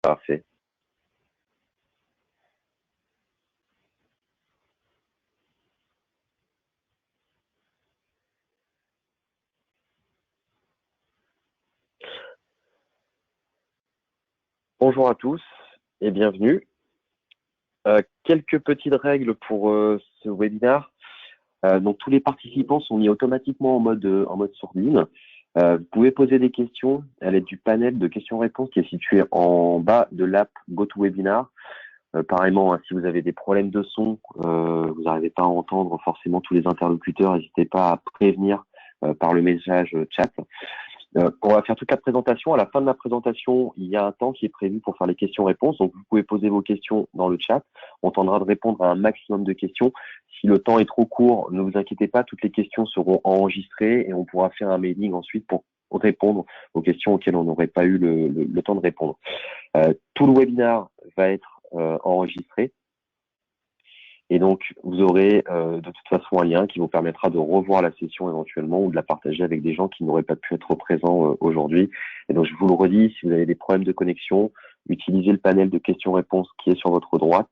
Parfait. Bonjour à tous et bienvenue. Quelques petites règles pour ce webinaire. Donc tous les participants sont mis automatiquement en mode sourdine. Vous pouvez poser des questions à l'aide du panel de questions-réponses qui est situé en bas de l'app GoToWebinar. Pareillement, hein, si vous avez des problèmes de son, vous n'arrivez pas à entendre forcément tous les interlocuteurs, n'hésitez pas à prévenir par le message chat. On va faire toute la présentation. À la fin de la présentation, il y a un temps qui est prévu pour faire les questions-réponses. Donc, vous pouvez poser vos questions dans le chat. On tentera de répondre à un maximum de questions. Si le temps est trop court, ne vous inquiétez pas, toutes les questions seront enregistrées et on pourra faire un mailing ensuite pour répondre aux questions auxquelles on n'aurait pas eu le temps de répondre. Tout le webinaire va être enregistré. Et donc, vous aurez de toute façon un lien qui vous permettra de revoir la session éventuellement ou de la partager avec des gens qui n'auraient pas pu être présents aujourd'hui. Et donc, je vous le redis, si vous avez des problèmes de connexion, utilisez le panel de questions-réponses qui est sur votre droite.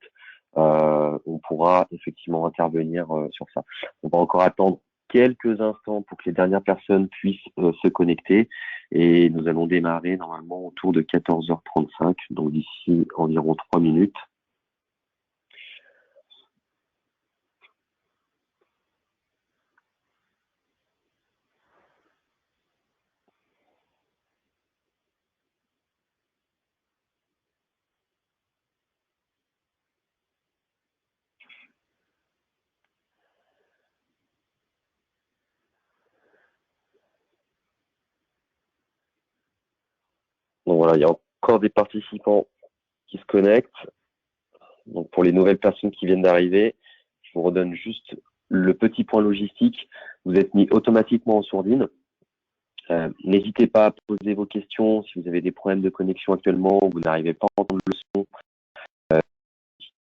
On pourra effectivement intervenir sur ça. On va encore attendre quelques instants pour que les dernières personnes puissent se connecter. Et nous allons démarrer normalement autour de 14h35, donc d'ici environ 3 minutes. Donc voilà, il y a encore des participants qui se connectent. Donc pour les nouvelles personnes qui viennent d'arriver, je vous redonne juste le petit point logistique. Vous êtes mis automatiquement en sourdine. N'hésitez pas à poser vos questions si vous avez des problèmes de connexion actuellement, vous n'arrivez pas à entendre le son.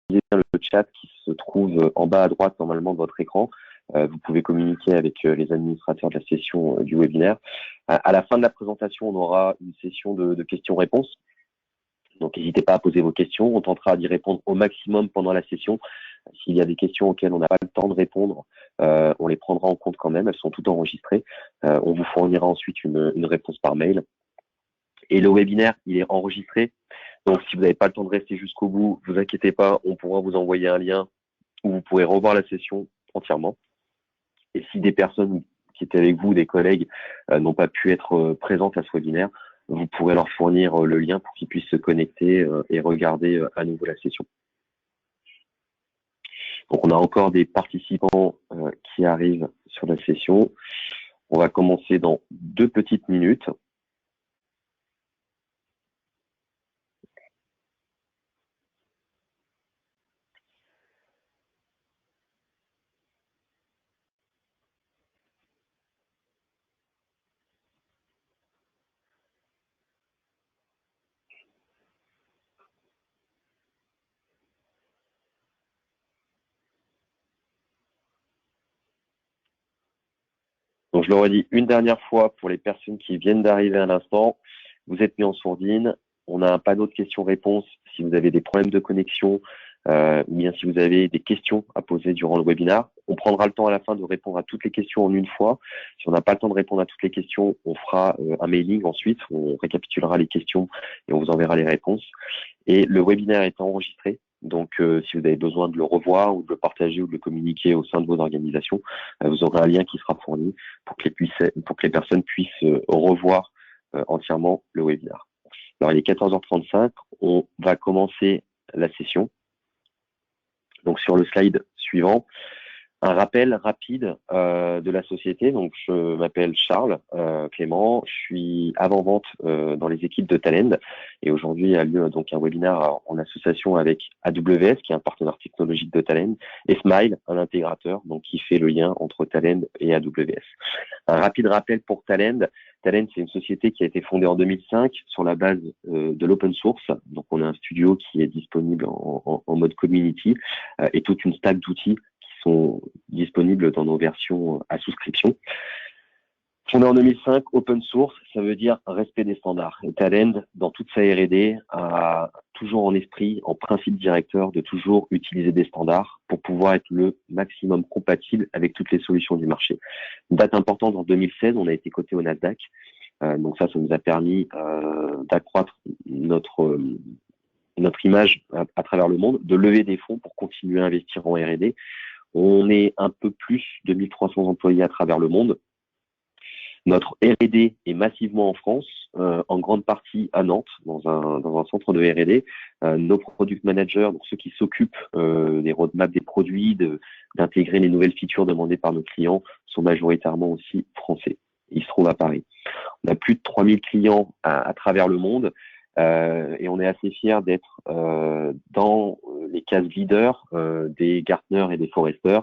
Utilisez bien le chat qui se trouve en bas à droite normalement de votre écran. Vous pouvez communiquer avec les administrateurs de la session du webinaire. À la fin de la présentation, on aura une session de questions-réponses. Donc, n'hésitez pas à poser vos questions. On tentera d'y répondre au maximum pendant la session. S'il y a des questions auxquelles on n'a pas le temps de répondre, on les prendra en compte quand même. Elles sont toutes enregistrées. On vous fournira ensuite une réponse par mail. Et le webinaire, il est enregistré. Donc, si vous n'avez pas le temps de rester jusqu'au bout, ne vous inquiétez pas. On pourra vous envoyer un lien où vous pourrez revoir la session entièrement. Et si des personnes qui étaient avec vous, des collègues, n'ont pas pu être présentes à ce webinaire, vous pourrez leur fournir le lien pour qu'ils puissent se connecter et regarder à nouveau la session. Donc, on a encore des participants qui arrivent sur la session. On va commencer dans 2 petites minutes. Donc, je le redis une dernière fois pour les personnes qui viennent d'arriver à l'instant. Vous êtes mis en sourdine. On a un panneau de questions-réponses si vous avez des problèmes de connexion ou bien si vous avez des questions à poser durant le webinaire. On prendra le temps à la fin de répondre à toutes les questions en une fois. Si on n'a pas le temps de répondre à toutes les questions, on fera un mailing ensuite. On récapitulera les questions et on vous enverra les réponses. Et le webinaire est enregistré. Donc, si vous avez besoin de le revoir ou de le partager ou de le communiquer au sein de vos organisations, vous aurez un lien qui sera fourni pour que les personnes puissent revoir entièrement le webinaire. Alors, il est 14h35. On va commencer la session. Donc, sur le slide suivant, un rappel rapide de la société. Donc, je m'appelle Charles Clément. Je suis avant-vente dans les équipes de Talend. Et aujourd'hui a lieu donc un webinaire en association avec AWS, qui est un partenaire technologique de Talend, et Smile, un intégrateur, donc qui fait le lien entre Talend et AWS. Un rapide rappel pour Talend. Talend, c'est une société qui a été fondée en 2005 sur la base de l'open source. Donc, on a un studio qui est disponible en mode community et toute une stack d'outils qui sont disponibles dans nos versions à souscription. Fondé en 2005, open source, ça veut dire respect des standards. Et Talend, dans toute sa R&D, a toujours en esprit, en principe directeur, de toujours utiliser des standards pour pouvoir être le maximum compatible avec toutes les solutions du marché. Une date importante, en 2016, on a été coté au Nasdaq. Donc ça nous a permis d'accroître notre image à travers le monde, de lever des fonds pour continuer à investir en R&D. On est un peu plus de 1300 employés à travers le monde. Notre R&D est massivement en France, en grande partie à Nantes, dans un centre de R&D. Nos product managers, donc ceux qui s'occupent des roadmaps des produits, d'intégrer les nouvelles features demandées par nos clients, sont majoritairement aussi français. Ils se trouvent à Paris. On a plus de 3000 clients à travers le monde. Et on est assez fiers d'être dans les cases leaders des Gartner et des Forrester,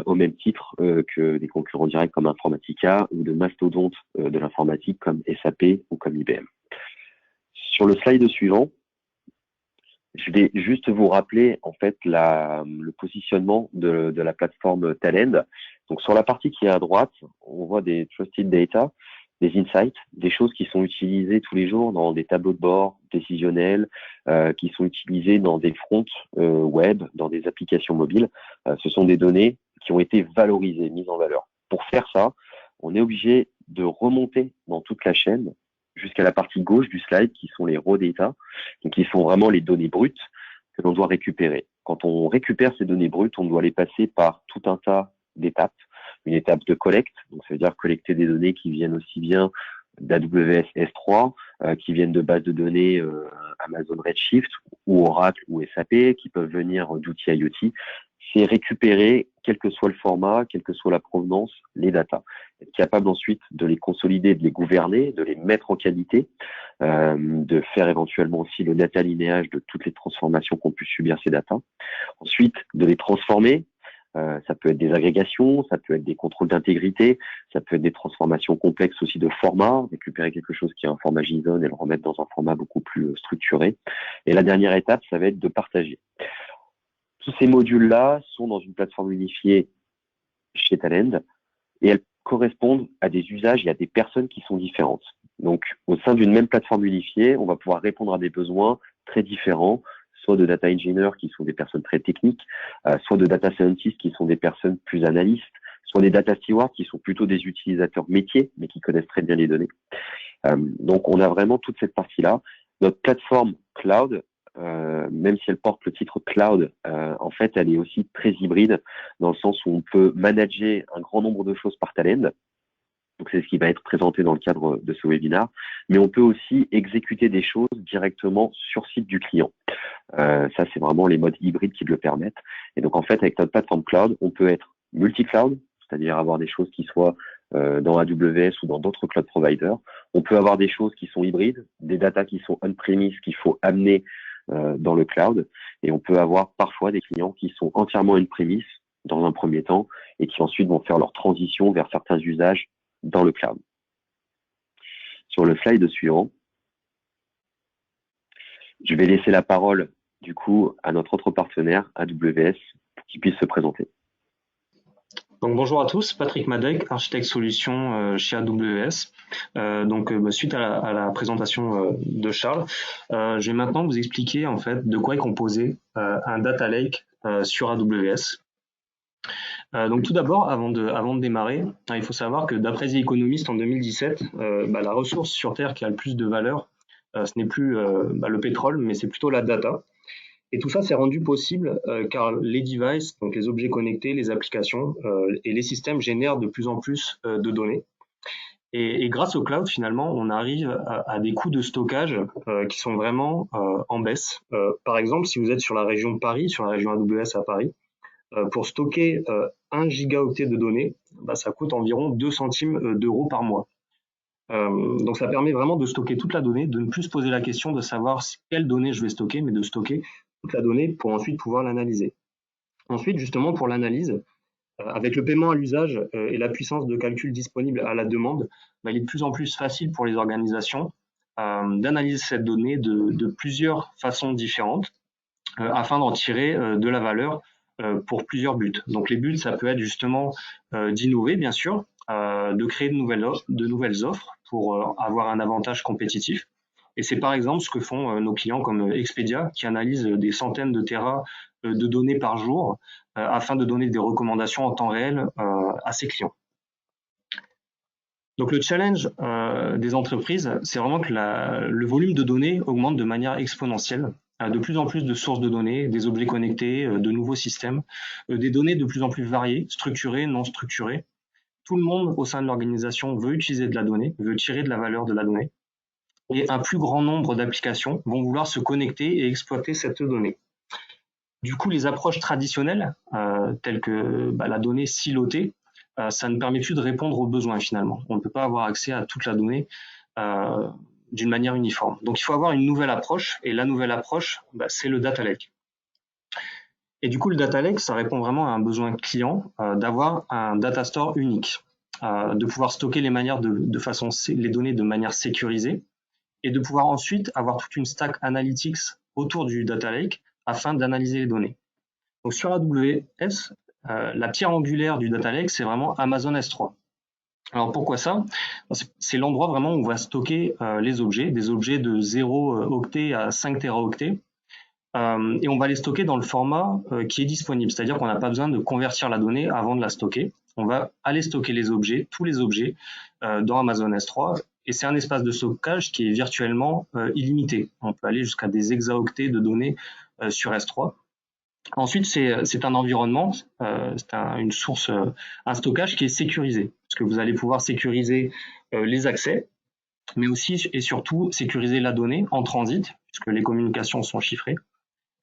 au même titre que des concurrents directs comme Informatica ou de mastodontes de l'informatique comme SAP ou comme IBM. Sur le slide suivant, je vais juste vous rappeler en fait le positionnement de la plateforme Talend. Donc sur la partie qui est à droite, on voit des trusted data, des insights, des choses qui sont utilisées tous les jours dans des tableaux de bord décisionnels, qui sont utilisées dans des fronts web, dans des applications mobiles. Ce sont des données qui ont été valorisées, mises en valeur. Pour faire ça, on est obligé de remonter dans toute la chaîne jusqu'à la partie gauche du slide, qui sont les raw data, donc qui sont vraiment les données brutes que l'on doit récupérer. Quand on récupère ces données brutes, on doit les passer par tout un tas d'étapes. Une étape de collecte, donc ça veut dire collecter des données qui viennent aussi bien d'AWS S3, qui viennent de bases de données Amazon Redshift ou Oracle ou SAP, qui peuvent venir d'outils IoT. C'est récupérer, quel que soit le format, quelle que soit la provenance, les datas. Être capable ensuite de les consolider, de les gouverner, de les mettre en qualité, de faire éventuellement aussi le data linéage de toutes les transformations qu'ont pu subir ces datas. Ensuite, de les transformer. Ça peut être des agrégations, ça peut être des contrôles d'intégrité, ça peut être des transformations complexes aussi de format, récupérer quelque chose qui est un format JSON et le remettre dans un format beaucoup plus structuré. Et la dernière étape, ça va être de partager. Tous ces modules-là sont dans une plateforme unifiée chez Talend et elles correspondent à des usages et à des personnes qui sont différentes. Donc, au sein d'une même plateforme unifiée, on va pouvoir répondre à des besoins très différents, soit de data engineers qui sont des personnes très techniques, soit de data scientists qui sont des personnes plus analystes, soit des data stewards qui sont plutôt des utilisateurs métiers, mais qui connaissent très bien les données. Donc, on a vraiment toute cette partie-là. Notre plateforme cloud, même si elle porte le titre cloud, en fait, elle est aussi très hybride dans le sens où on peut manager un grand nombre de choses par Talend. Donc, c'est ce qui va être présenté dans le cadre de ce webinaire. Mais on peut aussi exécuter des choses directement sur site du client. Ça, c'est vraiment les modes hybrides qui le permettent. Et donc, en fait, avec notre plateforme cloud, on peut être multi-cloud, c'est-à-dire avoir des choses qui soient dans AWS ou dans d'autres cloud providers. On peut avoir des choses qui sont hybrides, des datas qui sont on-premise qu'il faut amener dans le cloud. Et on peut avoir parfois des clients qui sont entièrement on-premise dans un premier temps et qui ensuite vont faire leur transition vers certains usages dans le cloud. Sur le slide suivant, je vais laisser la parole du coup à notre autre partenaire, AWS, pour qu'il puisse se présenter. Donc bonjour à tous, Patrick Madec, architecte solution chez AWS. Suite à la présentation de Charles, je vais maintenant vous expliquer en fait de quoi est composé un data lake sur AWS. Donc tout d'abord, avant de démarrer, il faut savoir que d'après The Economist en 2017, la ressource sur Terre qui a le plus de valeur, ce n'est plus le pétrole, mais c'est plutôt la data. Et tout ça s'est rendu possible car les devices, donc les objets connectés, les applications et les systèmes génèrent de plus en plus de données. Et grâce au cloud, finalement, on arrive à des coûts de stockage qui sont vraiment en baisse. Par exemple, si vous êtes sur la région Paris, sur la région AWS à Paris, pour stocker 1 gigaoctet de données, ça coûte environ 2 centimes d'euros par mois. Donc ça permet vraiment de stocker toute la donnée, de ne plus se poser la question de savoir quelle donnée je vais stocker, mais de stocker toute la donnée pour ensuite pouvoir l'analyser. Ensuite, justement, pour l'analyse, avec le paiement à l'usage et la puissance de calcul disponible à la demande, il est de plus en plus facile pour les organisations d'analyser cette donnée de plusieurs façons différentes afin d'en tirer de la valeur pour plusieurs buts. Donc les buts, ça peut être justement d'innover, bien sûr, de créer de nouvelles offres pour avoir un avantage compétitif. Et c'est par exemple ce que font nos clients comme Expedia, qui analysent des centaines de terras de données par jour afin de donner des recommandations en temps réel à ses clients. Donc le challenge des entreprises, c'est vraiment que le volume de données augmente de manière exponentielle. De plus en plus de sources de données, des objets connectés, de nouveaux systèmes, des données de plus en plus variées, structurées, non structurées. Tout le monde au sein de l'organisation veut utiliser de la donnée, veut tirer de la valeur de la donnée. Et un plus grand nombre d'applications vont vouloir se connecter et exploiter cette donnée. Du coup, les approches traditionnelles, telles que la donnée silotée, ça ne permet plus de répondre aux besoins finalement. On ne peut pas avoir accès à toute la donnée d'une manière uniforme. Donc il faut avoir une nouvelle approche, et la nouvelle approche, c'est le data lake. Et du coup, le data lake, ça répond vraiment à un besoin client d'avoir un data store unique, de pouvoir stocker les données de manière sécurisée, et de pouvoir ensuite avoir toute une stack analytics autour du data lake afin d'analyser les données. Donc sur AWS, la pierre angulaire du data lake, c'est vraiment Amazon S3. Alors pourquoi ça? C'est l'endroit vraiment où on va stocker les objets, des objets de 0 octet à 5 téraoctets, et on va les stocker dans le format qui est disponible, c'est-à-dire qu'on n'a pas besoin de convertir la donnée avant de la stocker. On va aller stocker les objets, tous les objets, dans Amazon S3, et c'est un espace de stockage qui est virtuellement illimité. On peut aller jusqu'à des hexaoctets de données sur S3. Ensuite, c'est un environnement, c'est un stockage qui est sécurisé, parce que vous allez pouvoir sécuriser les accès, mais aussi et surtout sécuriser la donnée en transit, puisque les communications sont chiffrées,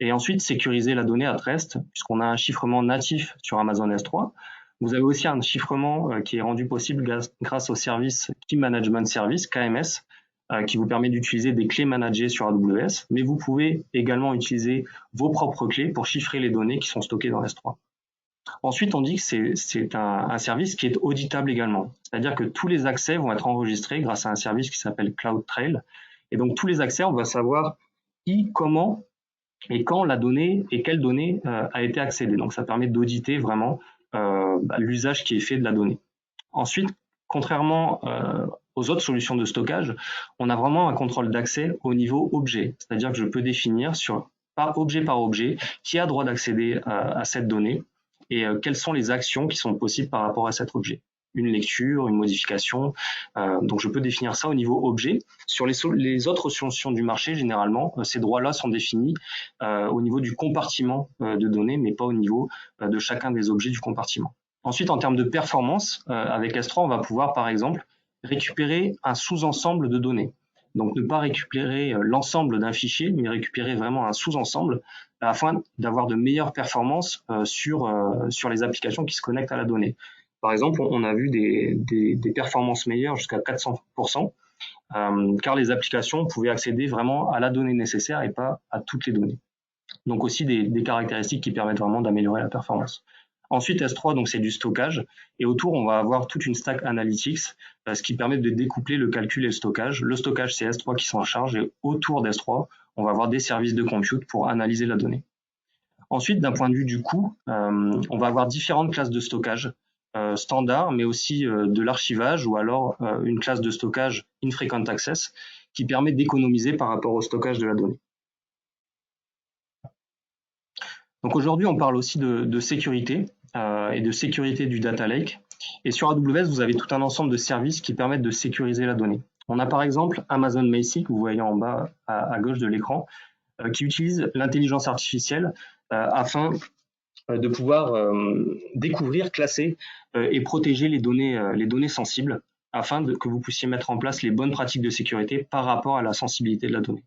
et ensuite sécuriser la donnée à reste, puisqu'on a un chiffrement natif sur Amazon S3. Vous avez aussi un chiffrement qui est rendu possible grâce au service Key Management Service, KMS, qui vous permet d'utiliser des clés managées sur AWS, mais vous pouvez également utiliser vos propres clés pour chiffrer les données qui sont stockées dans S3. Ensuite, on dit que c'est un service qui est auditable également, c'est-à-dire que tous les accès vont être enregistrés grâce à un service qui s'appelle CloudTrail, et donc tous les accès, on va savoir qui, comment et quand la donnée et quelle donnée a été accédée. Donc ça permet d'auditer vraiment l'usage qui est fait de la donnée. Ensuite, contrairement aux autres solutions de stockage, on a vraiment un contrôle d'accès au niveau objet, c'est-à-dire que je peux définir par objet qui a droit d'accéder à cette donnée et quelles sont les actions qui sont possibles par rapport à cet objet. Une lecture, une modification. Donc je peux définir ça au niveau objet. Sur les autres solutions du marché, généralement, ces droits-là sont définis au niveau du compartiment de données, mais pas au niveau de chacun des objets du compartiment. Ensuite, en termes de performance, avec S3, on va pouvoir, par exemple, récupérer un sous-ensemble de données. Donc ne pas récupérer l'ensemble d'un fichier, mais récupérer vraiment un sous-ensemble afin d'avoir de meilleures performances sur les applications qui se connectent à la donnée. Par exemple, on a vu des performances meilleures jusqu'à 400%, car les applications pouvaient accéder vraiment à la donnée nécessaire et pas à toutes les données. Donc aussi des caractéristiques qui permettent vraiment d'améliorer la performance. Ensuite, S3, donc c'est du stockage, et autour, on va avoir toute une stack analytics, ce qui permet de découpler le calcul et le stockage. Le stockage, c'est S3 qui s'en charge, et autour d'S3, on va avoir des services de compute pour analyser la donnée. Ensuite, d'un point de vue du coût, on va avoir différentes classes de stockage standard, mais aussi de l'archivage ou alors une classe de stockage infrequent access qui permet d'économiser par rapport au stockage de la donnée. Donc aujourd'hui, on parle aussi de sécurité et de sécurité du data lake. Et sur AWS, vous avez tout un ensemble de services qui permettent de sécuriser la donnée. On a par exemple Amazon Macy, que vous voyez en bas à gauche de l'écran, qui utilise l'intelligence artificielle afin de pouvoir découvrir, classer et protéger les données sensibles afin que vous puissiez mettre en place les bonnes pratiques de sécurité par rapport à la sensibilité de la donnée.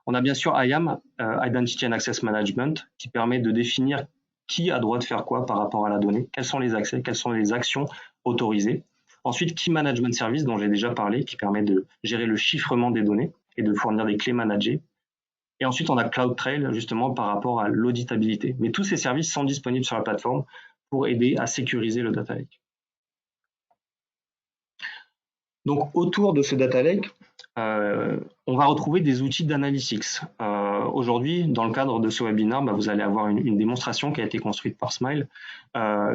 On a bien sûr IAM, Identity and Access Management, qui permet de définir qui a droit de faire quoi par rapport à la donnée, quels sont les accès, quelles sont les actions autorisées. Ensuite, Key Management Service, dont j'ai déjà parlé, qui permet de gérer le chiffrement des données et de fournir des clés managées. Et ensuite, on a CloudTrail, justement, par rapport à l'auditabilité. Mais tous ces services sont disponibles sur la plateforme pour aider à sécuriser le data lake. Donc, autour de ce data lake, on va retrouver des outils d'analytics. Aujourd'hui, dans le cadre de ce webinaire, vous allez avoir une démonstration qui a été construite par Smile,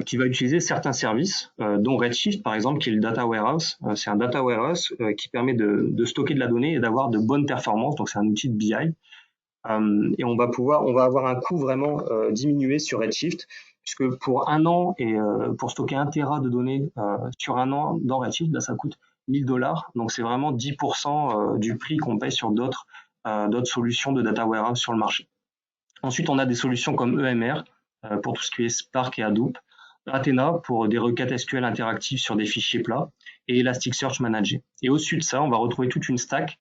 qui va utiliser certains services, dont Redshift, par exemple, qui est le data warehouse. C'est un data warehouse qui permet de stocker de la donnée et d'avoir de bonnes performances. Donc, c'est un outil de BI. Et on va avoir un coût vraiment diminué sur Redshift, puisque pour un an et pour stocker 1 Tera de données sur un an dans Redshift, ça coûte $1000. Donc c'est vraiment 10% du prix qu'on paye sur d'autres solutions de data warehouse sur le marché. Ensuite, on a des solutions comme EMR pour tout ce qui est Spark et Hadoop, Athena pour des requêtes SQL interactives sur des fichiers plats, et Elasticsearch Managé. Et au-dessus de ça, on va retrouver toute une stack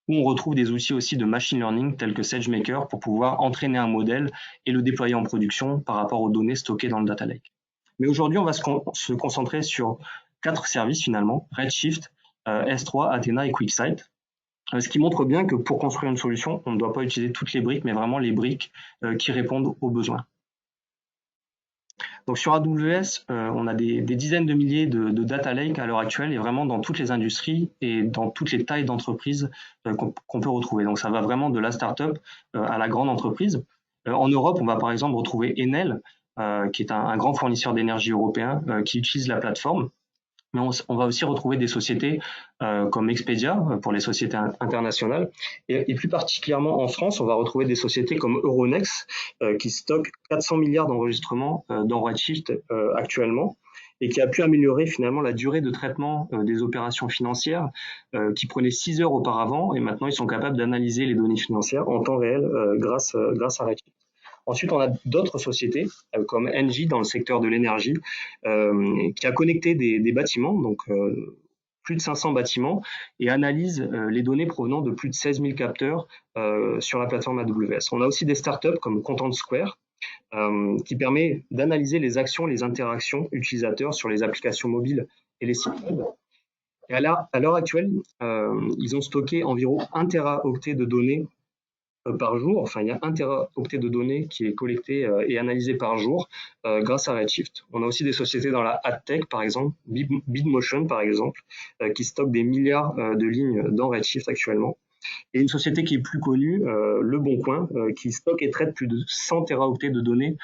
où on retrouve des outils aussi de machine learning tels que SageMaker pour pouvoir entraîner un modèle et le déployer en production par rapport aux données stockées dans le data lake. Mais aujourd'hui, on va se concentrer sur 4 services finalement: Redshift, S3, Athena et QuickSight. Ce qui montre bien que pour construire une solution, on ne doit pas utiliser toutes les briques, mais vraiment les briques qui répondent aux besoins. Donc sur AWS, on a des dizaines de milliers de data lakes à l'heure actuelle, et vraiment dans toutes les industries et dans toutes les tailles d'entreprises qu'on peut retrouver. Donc ça va vraiment de la start-up à la grande entreprise. En Europe, on va par exemple retrouver Enel, qui est un grand fournisseur d'énergie européen, qui utilise la plateforme. Mais on va aussi retrouver des sociétés comme Expedia pour les sociétés internationales. Et plus particulièrement en France, on va retrouver des sociétés comme Euronext qui stockent 400 milliards d'enregistrements dans Redshift actuellement, et qui a pu améliorer finalement la durée de traitement des opérations financières qui prenaient 6 heures auparavant, et maintenant ils sont capables d'analyser les données financières en temps réel grâce à Redshift. Ensuite, on a d'autres sociétés comme Engie dans le secteur de l'énergie qui a connecté des bâtiments, donc plus de 500 bâtiments, et analyse les données provenant de plus de 16 000 capteurs sur la plateforme AWS. On a aussi des startups comme Content Square qui permet d'analyser les actions, les interactions utilisateurs sur les applications mobiles et les sites web. Et à l'heure actuelle, ils ont stocké environ 1 teraoctet de données par jour. Enfin, il y a 1 teraoctet de données qui est collecté et analysé par jour grâce à Redshift. On a aussi des sociétés dans la AdTech, par exemple, Bitmotion, par exemple, qui stockent des milliards de lignes dans Redshift actuellement. Et une société qui est plus connue, Le Bon Coin, qui stocke et traite plus de 100 teraoctets de données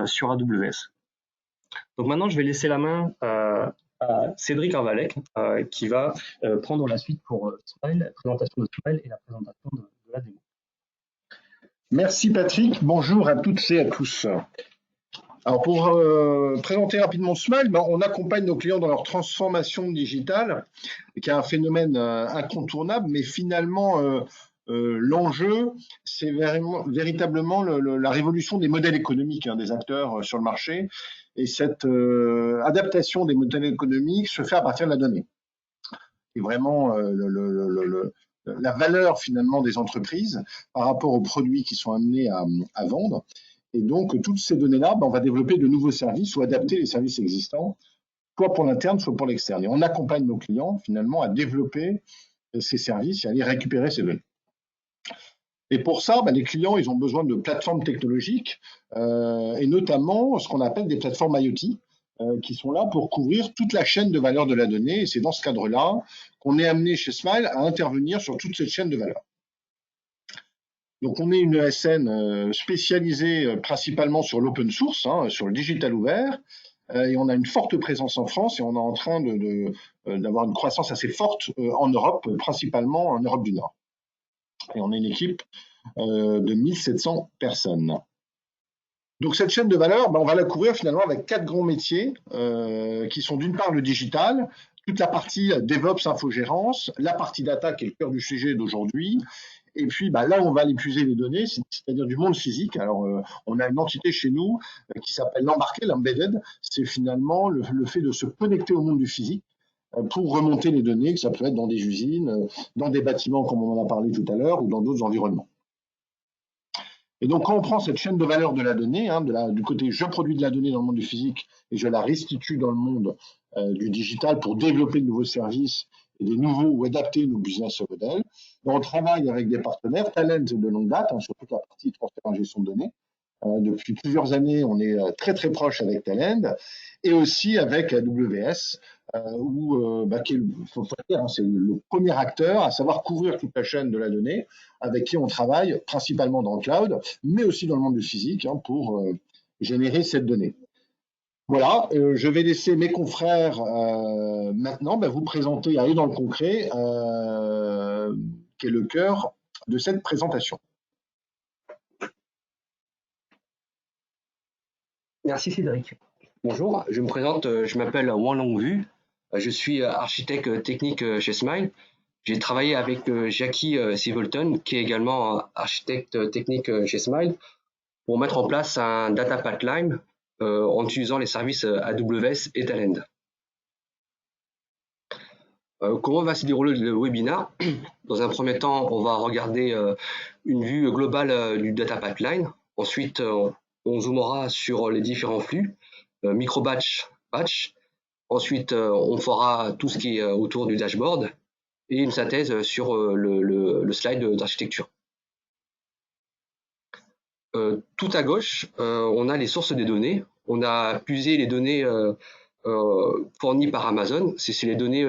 sur AWS. Donc maintenant, je vais laisser la main à Cédric Arvalec, qui va prendre la suite pour Smile, la présentation de Smile et la présentation de la démo. Merci Patrick, bonjour à toutes et à tous. Alors pour présenter rapidement Smile, on accompagne nos clients dans leur transformation digitale, qui est un phénomène incontournable, mais finalement l'enjeu, c'est véritablement la révolution des modèles économiques des acteurs sur le marché, et cette adaptation des modèles économiques se fait à partir de la donnée. Et vraiment la valeur finalement des entreprises par rapport aux produits qui sont amenés à vendre. Et donc, toutes ces données-là, on va développer de nouveaux services ou adapter les services existants, soit pour l'interne, soit pour l'externe. Et on accompagne nos clients finalement à développer ces services et à aller récupérer ces données. Et pour ça, les clients, ils ont besoin de plateformes technologiques et notamment ce qu'on appelle des plateformes IoT, qui sont là pour couvrir toute la chaîne de valeur de la donnée. Et c'est dans ce cadre-là qu'on est amené chez Smile à intervenir sur toute cette chaîne de valeur. Donc, on est une ESN spécialisée principalement sur l'open source, sur le digital ouvert, et on a une forte présence en France, et on est en train d'avoir une croissance assez forte en Europe, principalement en Europe du Nord. Et on est une équipe de 1700 personnes. Donc cette chaîne de valeur, on va la couvrir finalement avec 4 grands métiers qui sont d'une part le digital, toute la partie DevOps, infogérance, la partie data qui est le cœur du sujet d'aujourd'hui, et puis là où on va aller puiser les données, c'est-à-dire du monde physique. Alors on a une entité chez nous qui s'appelle l'embarqué, l'embedded, c'est finalement le fait de se connecter au monde du physique pour remonter les données, que ça peut être dans des usines, dans des bâtiments comme on en a parlé tout à l'heure, ou dans d'autres environnements. Et donc, quand on prend cette chaîne de valeur de la donnée, du côté je produis de la donnée dans le monde du physique et je la restitue dans le monde du digital pour développer de nouveaux services et des nouveaux ou adapter nos business models, on travaille avec des partenaires, talents de longue date, sur toute la partie transfert et gestion de données, Depuis plusieurs années, on est très très proche avec Talend et aussi avec AWS, qui est, faut dire, hein, c'est le premier acteur à savoir couvrir toute la chaîne de la donnée, avec qui on travaille principalement dans le cloud, mais aussi dans le monde du physique, hein, pour générer cette donnée. Voilà, je vais laisser mes confrères maintenant vous présenter, aller dans le concret, qui est le cœur de cette présentation. Merci Cédric. Bonjour, je me présente, je m'appelle Wang Longvu, je suis architecte technique chez Smile. J'ai travaillé avec Jackie Singleton, qui est également architecte technique chez Smile, pour mettre en place un data pipeline en utilisant les services AWS et Talend. Comment va se dérouler le webinaire? Dans un premier temps, on va regarder une vue globale du data pipeline. Ensuite, on zoomera sur les différents flux, micro-batch, batch. Ensuite, on fera tout ce qui est autour du dashboard et une synthèse sur le slide d'architecture. Tout à gauche, on a les sources des données. On a puisé les données fournies par Amazon. C'est les données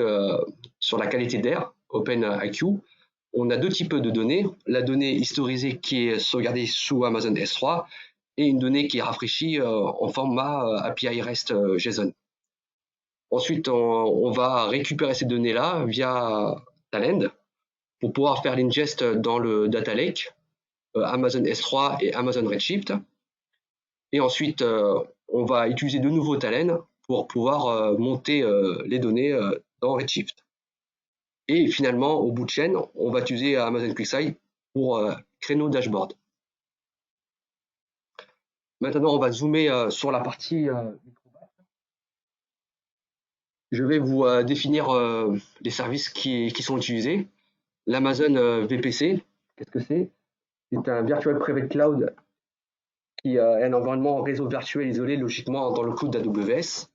sur la qualité d'air, OpenIQ. On a deux types de données. La donnée historisée qui est sauvegardée sous Amazon S3 et une donnée qui est rafraîchie en format API REST JSON. Ensuite, on va récupérer ces données-là via Talend pour pouvoir faire l'ingest dans le Data Lake, Amazon S3 et Amazon Redshift. Et ensuite, on va utiliser de nouveau Talend pour pouvoir monter les données dans Redshift. Et finalement, au bout de chaîne, on va utiliser Amazon QuickSight pour créer nos dashboards. Maintenant, on va zoomer sur la partie je vais vous définir les services qui sont utilisés. L'Amazon VPC, qu'est-ce que c'est? C'est un Virtual Private Cloud qui est un environnement réseau virtuel isolé logiquement dans le cloud d'AWS.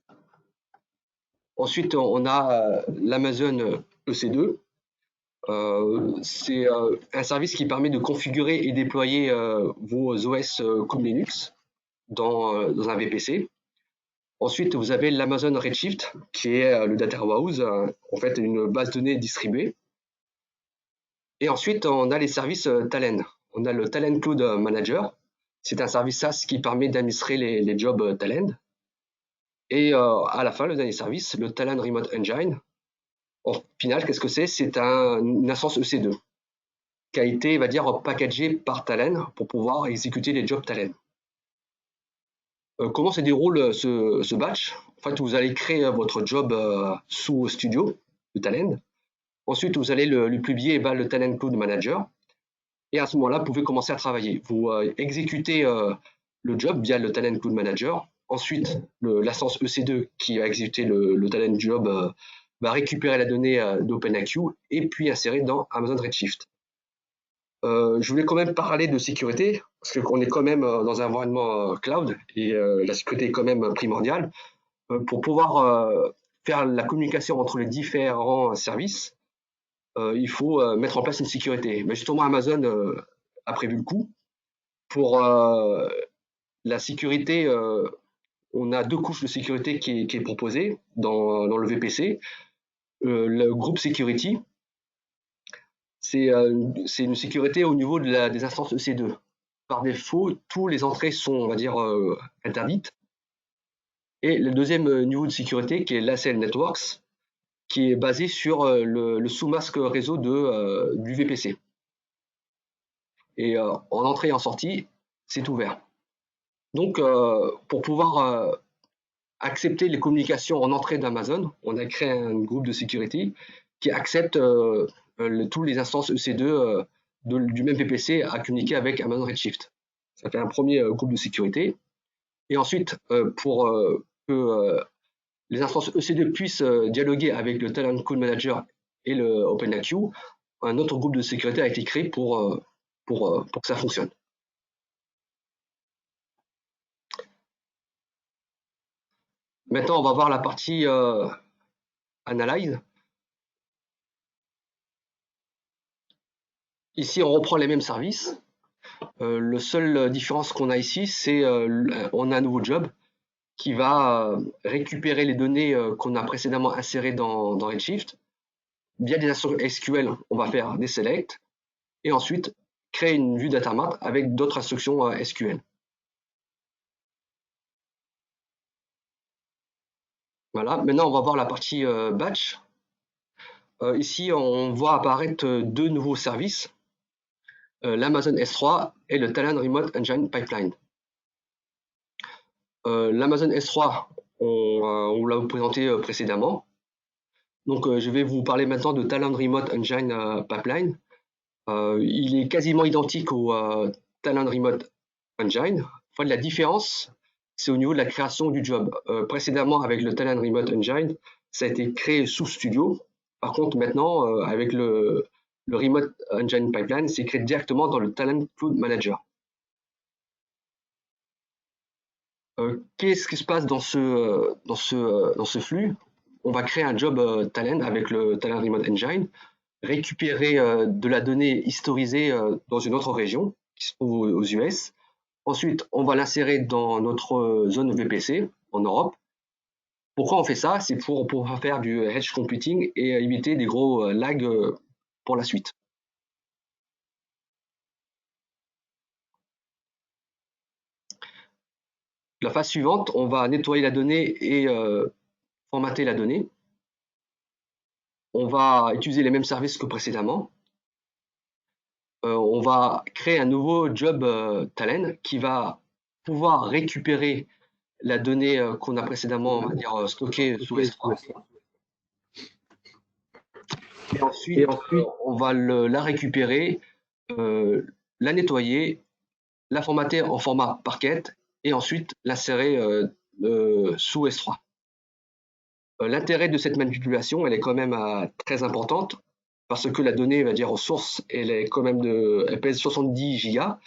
Ensuite, on a l'Amazon EC2. C'est un service qui permet de configurer et déployer vos OS comme Linux dans un VPC. Ensuite, vous avez l'Amazon Redshift, qui est le Data Warehouse, en fait une base de données distribuée. Et ensuite, on a les services Talend. On a le Talend Cloud Manager. C'est un service SaaS qui permet d'administrer les jobs Talend. Et à la fin, le dernier service, le Talend Remote Engine. En final, qu'est-ce que c'est? C'est une instance EC2 qui a été, on va dire, packagée par Talend pour pouvoir exécuter les jobs Talend. Comment se déroule ce batch? En fait, vous allez créer votre job sous Studio de Talend. Ensuite, vous allez le publier le Talend Cloud Manager. Et à ce moment-là, vous pouvez commencer à travailler. Vous exécutez le job via le Talend Cloud Manager. Ensuite, l'instance EC2 qui va exécuter le Talend Job va récupérer la donnée d'OpenIQ et puis insérer dans Amazon Redshift. Je voulais quand même parler de sécurité, parce qu'on est quand même dans un environnement cloud et la sécurité est quand même primordiale. Pour pouvoir faire la communication entre les différents services, il faut mettre en place une sécurité. Mais justement, Amazon a prévu le coup. Pour la sécurité, on a deux couches de sécurité qui est proposée dans le VPC. Le groupe security, c'est une sécurité au niveau des instances EC2. Par défaut, toutes les entrées sont, on va dire, interdites. Et le deuxième niveau de sécurité, qui est l'ACL Networks, qui est basé sur le sous-masque réseau du VPC. Et en entrée et en sortie, c'est ouvert. Donc, pour pouvoir accepter les communications en entrée d'Amazon, on a créé un groupe de sécurité qui accepte tous les instances EC2 du même VPC à communiquer avec Amazon Redshift. Ça fait un premier groupe de sécurité. Et ensuite, pour que les instances EC2 puissent dialoguer avec le Talend Cloud Manager et le OpenIQ, un autre groupe de sécurité a été créé pour que ça fonctionne. Maintenant, on va voir la partie analyse. Ici, on reprend les mêmes services. Le seule différence qu'on a ici, c'est on a un nouveau job qui va récupérer les données qu'on a précédemment insérées dans Redshift. Via des instructions SQL, on va faire des selects et ensuite créer une vue data mart avec d'autres instructions SQL. Voilà, maintenant on va voir la partie batch. Ici, on voit apparaître deux nouveaux services, l'Amazon S3 et le Talend Remote Engine Pipeline. L'Amazon S3, on l'a présenté précédemment. Donc, je vais vous parler maintenant de Talend Remote Engine Pipeline. Il est quasiment identique au Talend Remote Engine. En fait, la différence, c'est au niveau de la création du job. Précédemment, avec le Talend Remote Engine, ça a été créé sous Studio. Par contre, maintenant, avec le Remote Engine Pipeline, c'est créé directement dans le Talend Cloud Manager. Qu'est-ce qui se passe dans ce flux? On va créer un job Talend avec le Talend Remote Engine, récupérer de la donnée historisée dans une autre région qui se trouve aux US. Ensuite, on va l'insérer dans notre zone VPC en Europe. Pourquoi on fait ça? C'est pour pouvoir faire du edge computing et éviter des gros lags pour la suite. La phase suivante, on va nettoyer la donnée et formater la donnée. On va utiliser les mêmes services que précédemment. On va créer un nouveau job Talend qui va pouvoir récupérer la donnée qu'on a précédemment, on va dire, stockée sous S3. Et ensuite, on va la récupérer, la nettoyer, la formater en format Parquet et ensuite l'insérer sous S3. L'intérêt de cette manipulation, elle est quand même très importante parce que la donnée, on va dire, en source, elle pèse 70 gigas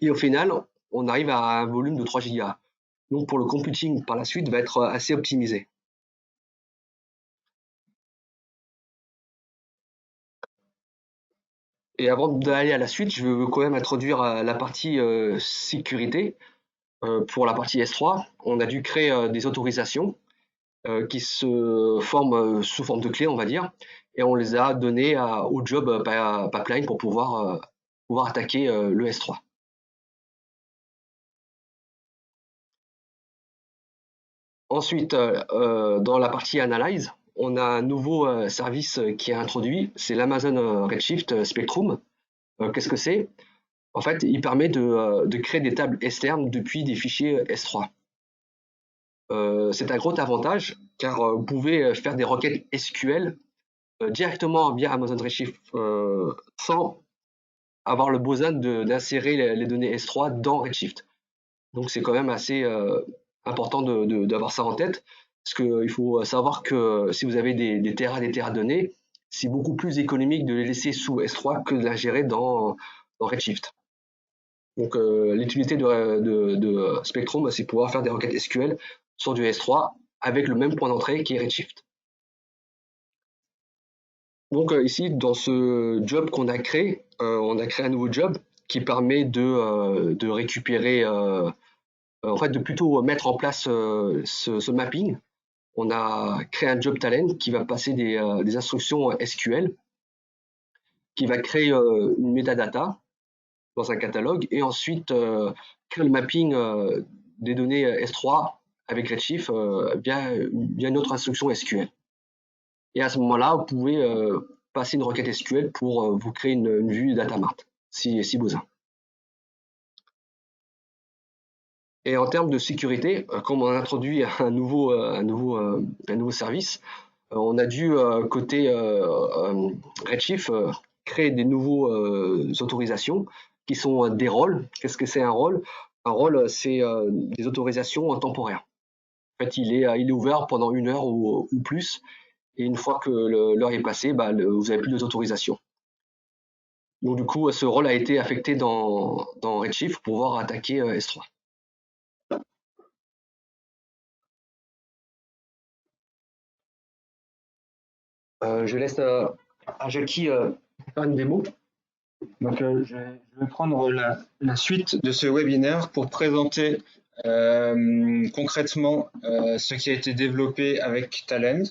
et au final, on arrive à un volume de 3 gigas. Donc pour le computing par la suite va être assez optimisé. Et avant d'aller à la suite, je veux quand même introduire la partie sécurité. Pour la partie S3, on a dû créer des autorisations qui se forment sous forme de clés, on va dire, et on les a données au job pipeline pour pouvoir attaquer le S3. Ensuite, dans la partie analyse, on a un nouveau service qui est introduit, c'est l'Amazon Redshift Spectrum. Qu'est-ce que c'est? En fait, il permet de créer des tables externes depuis des fichiers S3. C'est un gros avantage car vous pouvez faire des requêtes SQL directement via Amazon Redshift sans avoir le besoin d'insérer les données S3 dans Redshift. Donc c'est quand même assez important d'avoir ça en tête parce qu'il faut savoir que si vous avez des terras de données, c'est beaucoup plus économique de les laisser sous S3 que de la gérer dans Redshift. Donc l'utilité de Spectrum, c'est pouvoir faire des requêtes SQL sur du S3 avec le même point d'entrée qui est Redshift. Donc ici, dans ce job qu'on a créé, on a créé un nouveau job qui permet de récupérer, en fait, de plutôt mettre en place ce mapping. On a créé un job Talend qui va passer des instructions SQL, qui va créer une metadata dans un catalogue et ensuite créer le mapping des données S3 avec Redshift via une autre instruction SQL. Et à ce moment-là, vous pouvez passer une requête SQL pour vous créer une vue data mart, si besoin. Et en termes de sécurité, comme on a introduit un nouveau service, on a dû, côté Redshift, créer des nouveaux autorisations qui sont des rôles. Qu'est-ce que c'est un rôle? Un rôle, c'est des autorisations temporaires. En fait, il est ouvert pendant 1 heure ou plus, et une fois que l'heure est passée, vous n'avez plus d'autorisation. Donc du coup, ce rôle a été affecté dans Redshift pour pouvoir attaquer S3. Je laisse à Jackie faire une démo. Donc, je vais prendre la suite de ce webinaire pour présenter concrètement ce qui a été développé avec Talend.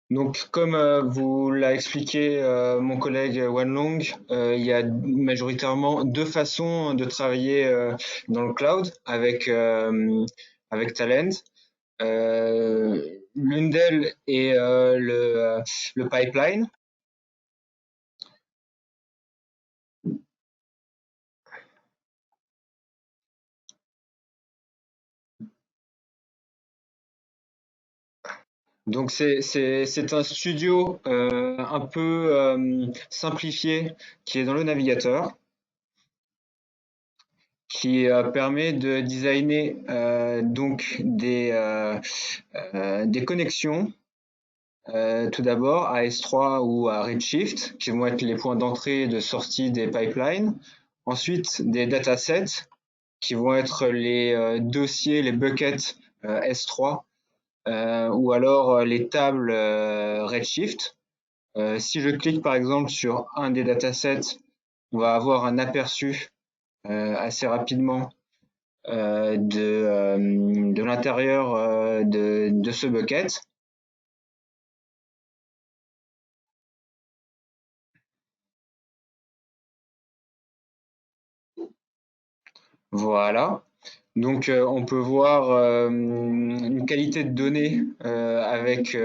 Donc, comme vous l'a expliqué mon collègue Wanlong, il y a majoritairement deux façons de travailler dans le cloud avec Talend. L'une d'elles est le pipeline. Donc c'est un studio un peu simplifié qui est dans le navigateur, qui permet de designer donc des connexions. Tout d'abord à S3 ou à Redshift, qui vont être les points d'entrée et de sortie des pipelines. Ensuite, des datasets, qui vont être les dossiers, les buckets S3, ou alors les tables Redshift. Si je clique par exemple sur un des datasets, on va avoir un aperçu assez rapidement de l'intérieur de ce bucket. Voilà. Donc, on peut voir une qualité de données avec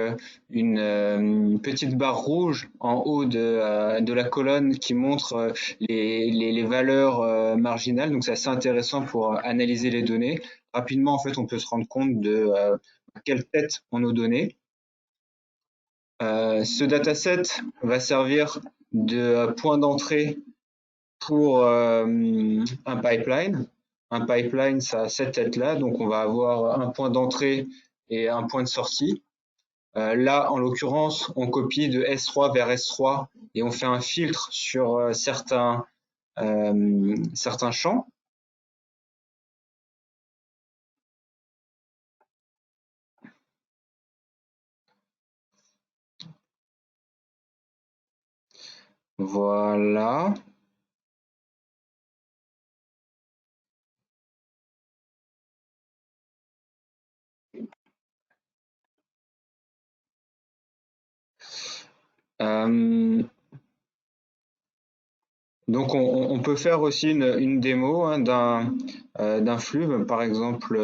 une petite barre rouge en haut de la colonne qui montre les valeurs marginales. Donc, c'est assez intéressant pour analyser les données. Rapidement, en fait, on peut se rendre compte de à quelle tête on nos données. Ce dataset va servir de point d'entrée pour un pipeline. Un pipeline, ça a cette tête-là, donc on va avoir un point d'entrée et un point de sortie. Là, en l'occurrence, on copie de S3 vers S3 et on fait un filtre sur certains champs. Voilà. Donc on peut faire aussi une démo hein, d'un flux, par exemple,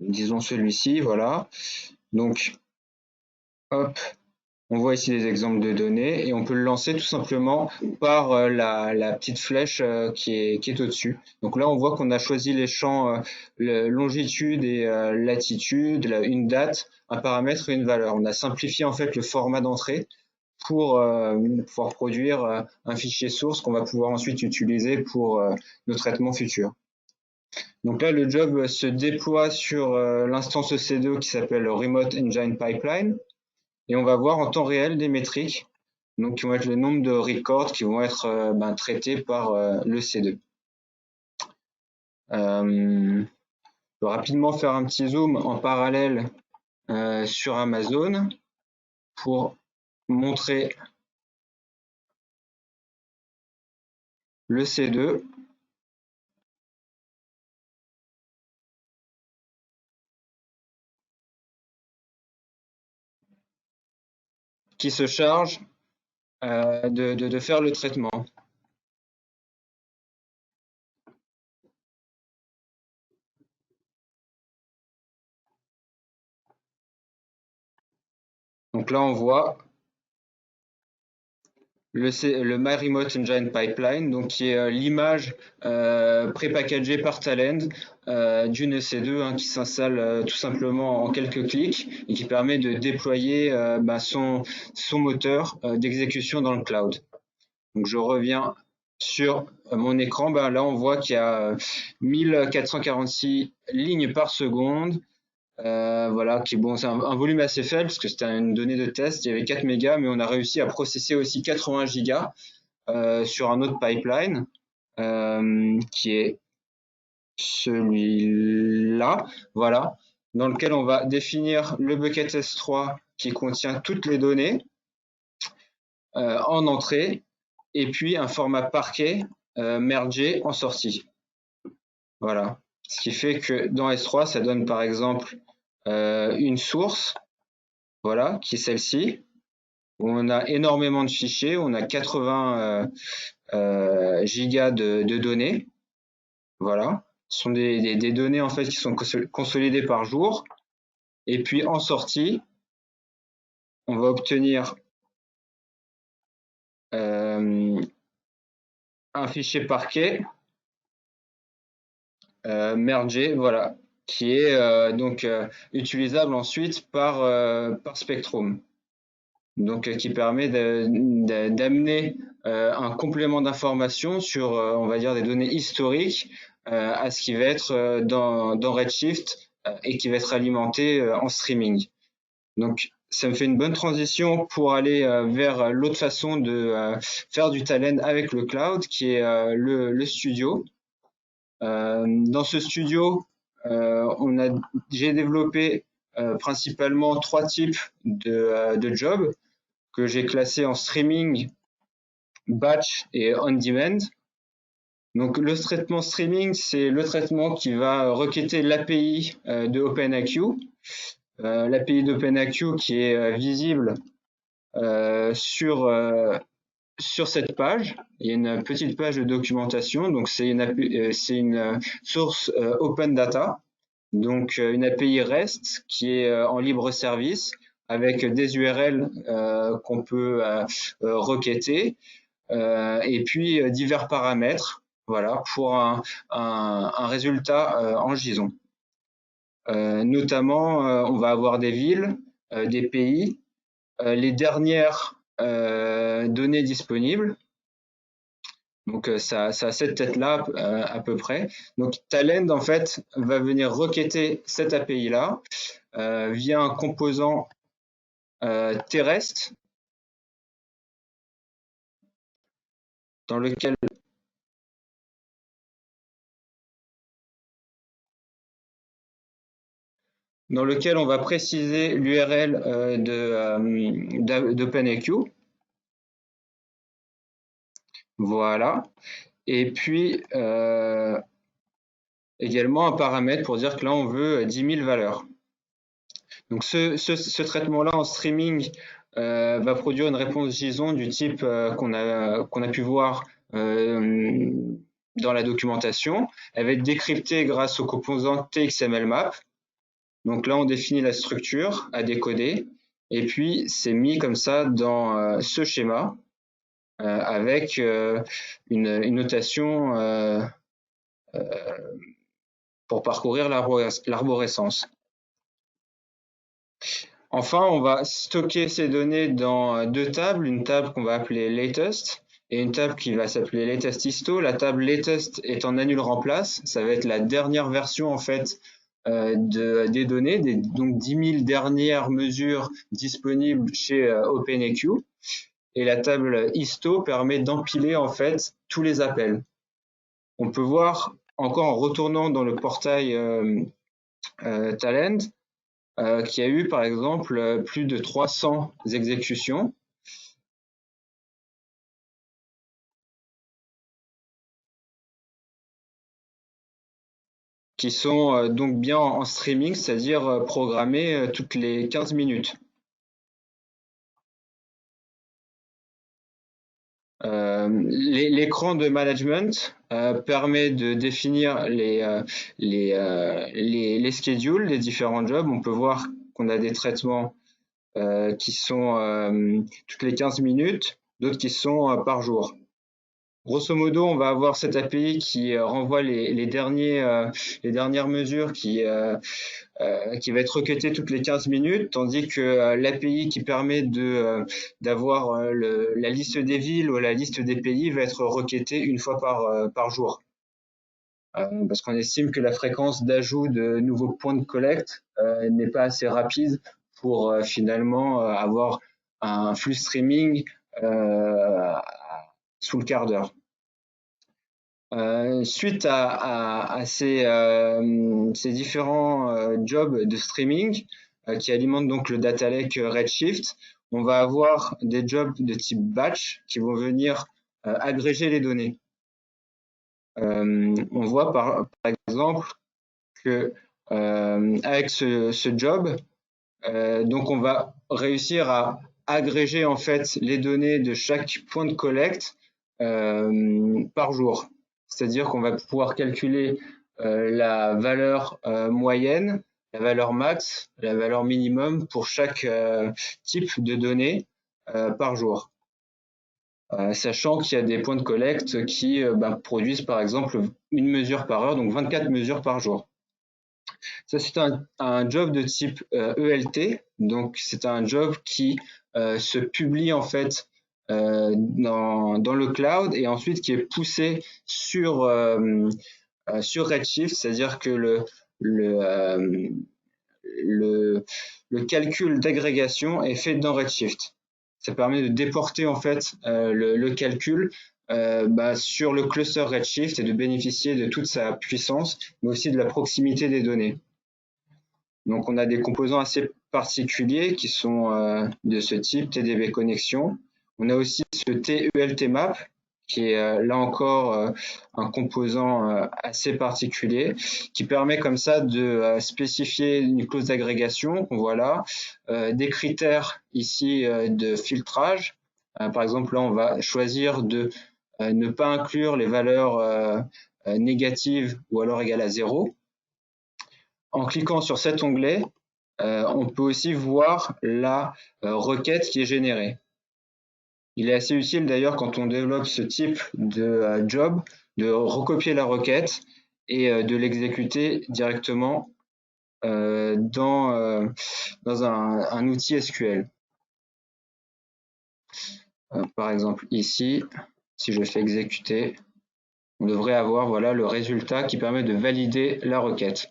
disons celui-ci, voilà. Donc, hop, on voit ici des exemples de données et on peut le lancer tout simplement par la petite flèche qui est au-dessus. Donc là, on voit qu'on a choisi les champs longitude et latitude, une date, un paramètre et une valeur. On a simplifié en fait le format d'entrée pour pouvoir produire un fichier source qu'on va pouvoir ensuite utiliser pour nos traitements futurs. Donc là, le job se déploie sur l'instance EC2 qui s'appelle Remote Engine Pipeline et on va voir en temps réel des métriques, donc qui vont être le nombre de records qui vont être traités par le C2. Je vais rapidement faire un petit zoom en parallèle sur Amazon pour montrer le C2. Qui se charge de faire le traitement. Donc là, on voit le My Remote Engine Pipeline, donc qui est l'image pré-packagée par Talend d'une EC2 hein, qui s'installe tout simplement en quelques clics et qui permet de déployer son moteur d'exécution dans le cloud. Donc je reviens sur mon écran, là on voit qu'il y a 1446 lignes par seconde. Voilà, c'est un volume assez faible parce que c'était une donnée de test, il y avait 4 mégas, mais on a réussi à processer aussi 80 gigas sur un autre pipeline qui est celui-là. Voilà. dans lequel on va définir le bucket S3 qui contient toutes les données en entrée, et puis un format parquet mergé en sortie. Voilà. Ce qui fait que dans S3, ça donne par exemple une source, voilà, qui est celle-ci. On a énormément de fichiers, on a 80 gigas de données. Voilà. Ce sont des données en fait qui sont consolidées par jour. Et puis en sortie, on va obtenir un fichier parquet mergé, voilà, qui est donc utilisable ensuite par Spectrum. Donc qui permet d'amener un complément d'information sur, on va dire, des données historiques à ce qui va être dans Redshift et qui va être alimenté en streaming. Donc ça me fait une bonne transition pour aller vers l'autre façon de faire du talent avec le cloud, qui est le studio. Dans ce studio, j'ai développé principalement 3 types de jobs que j'ai classés en streaming, batch et on-demand. Donc le traitement streaming, c'est le traitement qui va requêter l'API de OpenAQ. L'API d'OpenAQ qui est visible sur cette page. Il y a une petite page de documentation, donc c'est une source Open Data, donc une API REST qui est en libre service avec des URL qu'on peut requêter et puis divers paramètres, voilà, pour un résultat en JSON. Notamment, on va avoir des villes, des pays, les dernières données disponibles. Donc ça a cette tête-là à peu près. Donc Talend en fait va venir requêter cette API-là via un composant terrestre dans lequel on va préciser l'URL d'OpenAQ. Voilà. Et puis également un paramètre pour dire que là on veut 10 000 valeurs. Donc ce traitement-là en streaming va produire une réponse JSON du type qu'on a pu voir dans la documentation. Elle va être décryptée grâce au composant TXML-map. Donc là, on définit la structure à décoder et puis c'est mis comme ça dans ce schéma avec une notation pour parcourir l'arborescence. Enfin, on va stocker ces données dans 2 tables, une table qu'on va appeler latest et une table qui va s'appeler latest histo. La table latest est en annule remplace, ça va être la dernière version en fait des données, donc 10 000 dernières mesures disponibles chez OpenAQ. Et la table histo permet d'empiler en fait tous les appels. On peut voir encore en retournant dans le portail Talend qui a eu par exemple plus de 300 exécutions. Qui sont donc bien en streaming, c'est-à-dire programmées toutes les 15 minutes. L'écran de management permet de définir les schedules des différents jobs. On peut voir qu'on a des traitements qui sont toutes les 15 minutes, d'autres qui sont par jour. Grosso modo, on va avoir cette API qui renvoie les dernières mesures qui va être requêtée toutes les 15 minutes, tandis que l'API qui permet d'avoir la liste des villes ou la liste des pays va être requêtée une fois par jour. Parce qu'on estime que la fréquence d'ajout de nouveaux points de collecte n'est pas assez rapide pour finalement avoir un flux streaming sous le quart d'heure. Suite à ces différents jobs de streaming qui alimentent donc le data lake Redshift, on va avoir des jobs de type batch qui vont venir agréger les données. On voit par exemple que avec ce job, donc on va réussir à agréger en fait les données de chaque point de collecte par jour. C'est-à-dire qu'on va pouvoir calculer la valeur moyenne, la valeur max, la valeur minimum pour chaque type de données par jour. Sachant qu'il y a des points de collecte qui produisent par exemple une mesure par heure, donc 24 mesures par jour. Ça, c'est un job de type ELT, donc c'est un job qui se publie en fait dans le cloud et ensuite qui est poussé sur Redshift, c'est-à-dire que le calcul d'agrégation est fait dans Redshift. Ça permet de déporter en fait le calcul sur le cluster Redshift et de bénéficier de toute sa puissance, mais aussi de la proximité des données. Donc on a des composants assez particuliers qui sont de ce type TDB connexion. On a aussi ce TELTMap qui est là encore un composant assez particulier qui permet comme ça de spécifier une clause d'agrégation qu'on voit là, des critères ici de filtrage. Par exemple là on va choisir de ne pas inclure les valeurs négatives ou alors égales à 0. En cliquant sur cet onglet, on peut aussi voir la requête qui est générée. Il est assez utile d'ailleurs quand on développe ce type de job de recopier la requête et de l'exécuter directement dans un outil SQL. Par exemple ici, si je fais exécuter, on devrait avoir voilà, le résultat qui permet de valider la requête.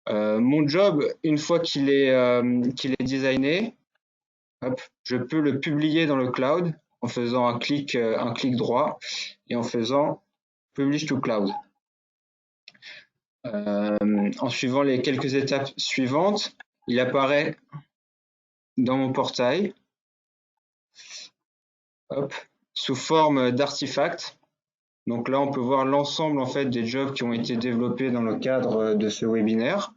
Mon job, une fois qu'il est designé, hop, je peux le publier dans le cloud en faisant un clic droit et en faisant Publish to Cloud. En suivant les quelques étapes suivantes, il apparaît dans mon portail hop, sous forme d'artefact. Donc là, on peut voir l'ensemble en fait des jobs qui ont été développés dans le cadre de ce webinaire.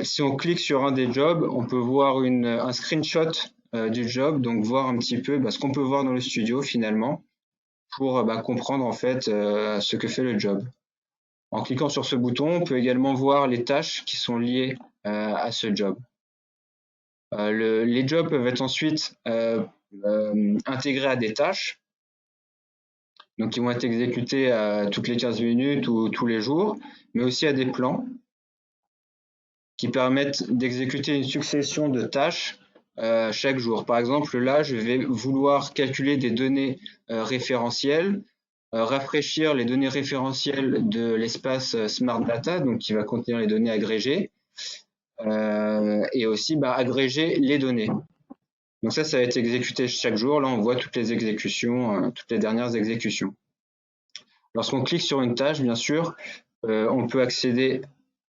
Si on clique sur un des jobs, on peut voir un screenshot du job, donc voir un petit peu ce qu'on peut voir dans le studio finalement pour comprendre en fait ce que fait le job. En cliquant sur ce bouton, on peut également voir les tâches qui sont liées à ce job. Les jobs peuvent être ensuite intégrés à des tâches, donc ils vont être exécutés toutes les 15 minutes ou tous les jours, mais aussi à des plans qui permettent d'exécuter une succession de tâches chaque jour. Par exemple, là, je vais vouloir calculer des données référentielles, rafraîchir les données référentielles de l'espace Smart Data, donc qui va contenir les données agrégées, et aussi agréger les données. Donc ça va être exécuté chaque jour. Là, on voit toutes les exécutions, toutes les dernières exécutions. Lorsqu'on clique sur une tâche, bien sûr, on peut accéder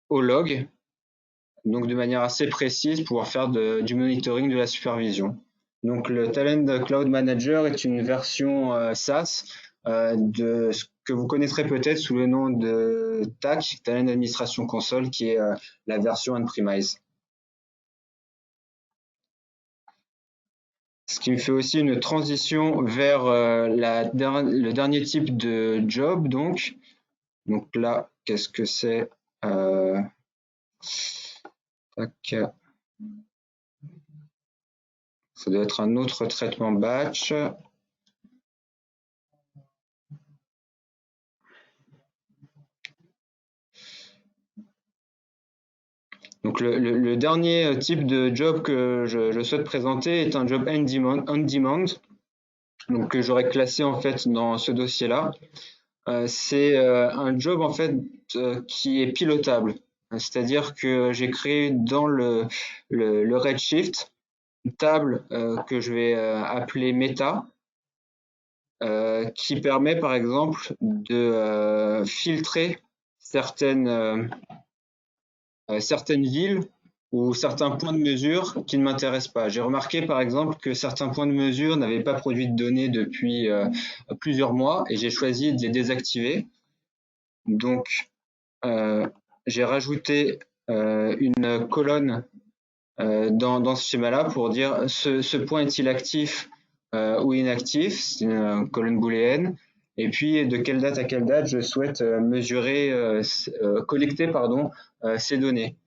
au log, donc de manière assez précise, pouvoir faire du monitoring, de la supervision. Donc le Talend Cloud Manager est une version SaaS de ce que vous connaîtrez peut-être sous le nom de TAC, Talend Administration Console, qui est la version on-premise. Ce qui me fait aussi une transition vers le dernier type de job. Donc là, qu'est-ce que c'est ça doit être un autre traitement batch. Donc le dernier type de job que je souhaite présenter est un job on demand, donc que j'aurais classé en fait dans ce dossier-là. C'est un job en fait qui est pilotable, c'est-à-dire que j'ai créé dans le Redshift une table que je vais appeler Meta. qui permet par exemple de filtrer certaines villes ou certains points de mesure qui ne m'intéressent pas. J'ai remarqué par exemple que certains points de mesure n'avaient pas produit de données depuis plusieurs mois et j'ai choisi de les désactiver. Donc, j'ai rajouté une colonne dans ce schéma-là pour dire ce point est-il actif ou inactif, c'est une colonne booléenne. Et puis, de quelle date à quelle date je souhaite collecter ces données.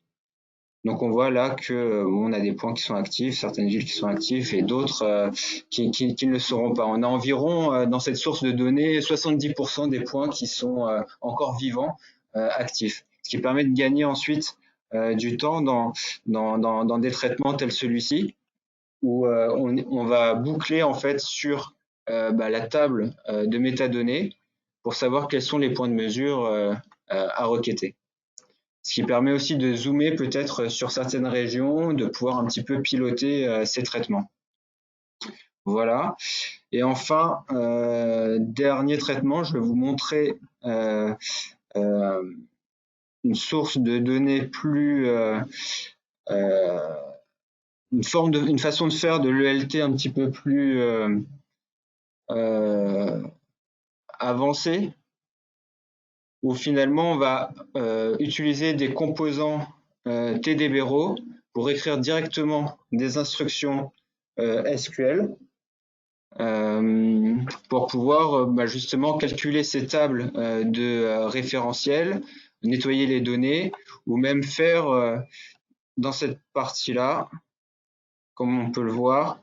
Donc on voit là que on a des points qui sont actifs, certaines villes qui sont actives et d'autres qui ne le seront pas. On a environ dans cette source de données 70% des points qui sont encore vivants, actifs, ce qui permet de gagner ensuite du temps dans des traitements tels celui-ci où on va boucler en fait sur la table de métadonnées pour savoir quels sont les points de mesure à requêter. Ce qui permet aussi de zoomer peut-être sur certaines régions, de pouvoir un petit peu piloter ces traitements. Voilà. Et enfin, dernier traitement, je vais vous montrer une source de données plus une façon de faire de l'ELT un petit peu plus avancée, où finalement on va utiliser des composants TDBRO pour écrire directement des instructions SQL pour pouvoir justement calculer ces tables de référentiels, nettoyer les données ou même faire dans cette partie-là, comme on peut le voir,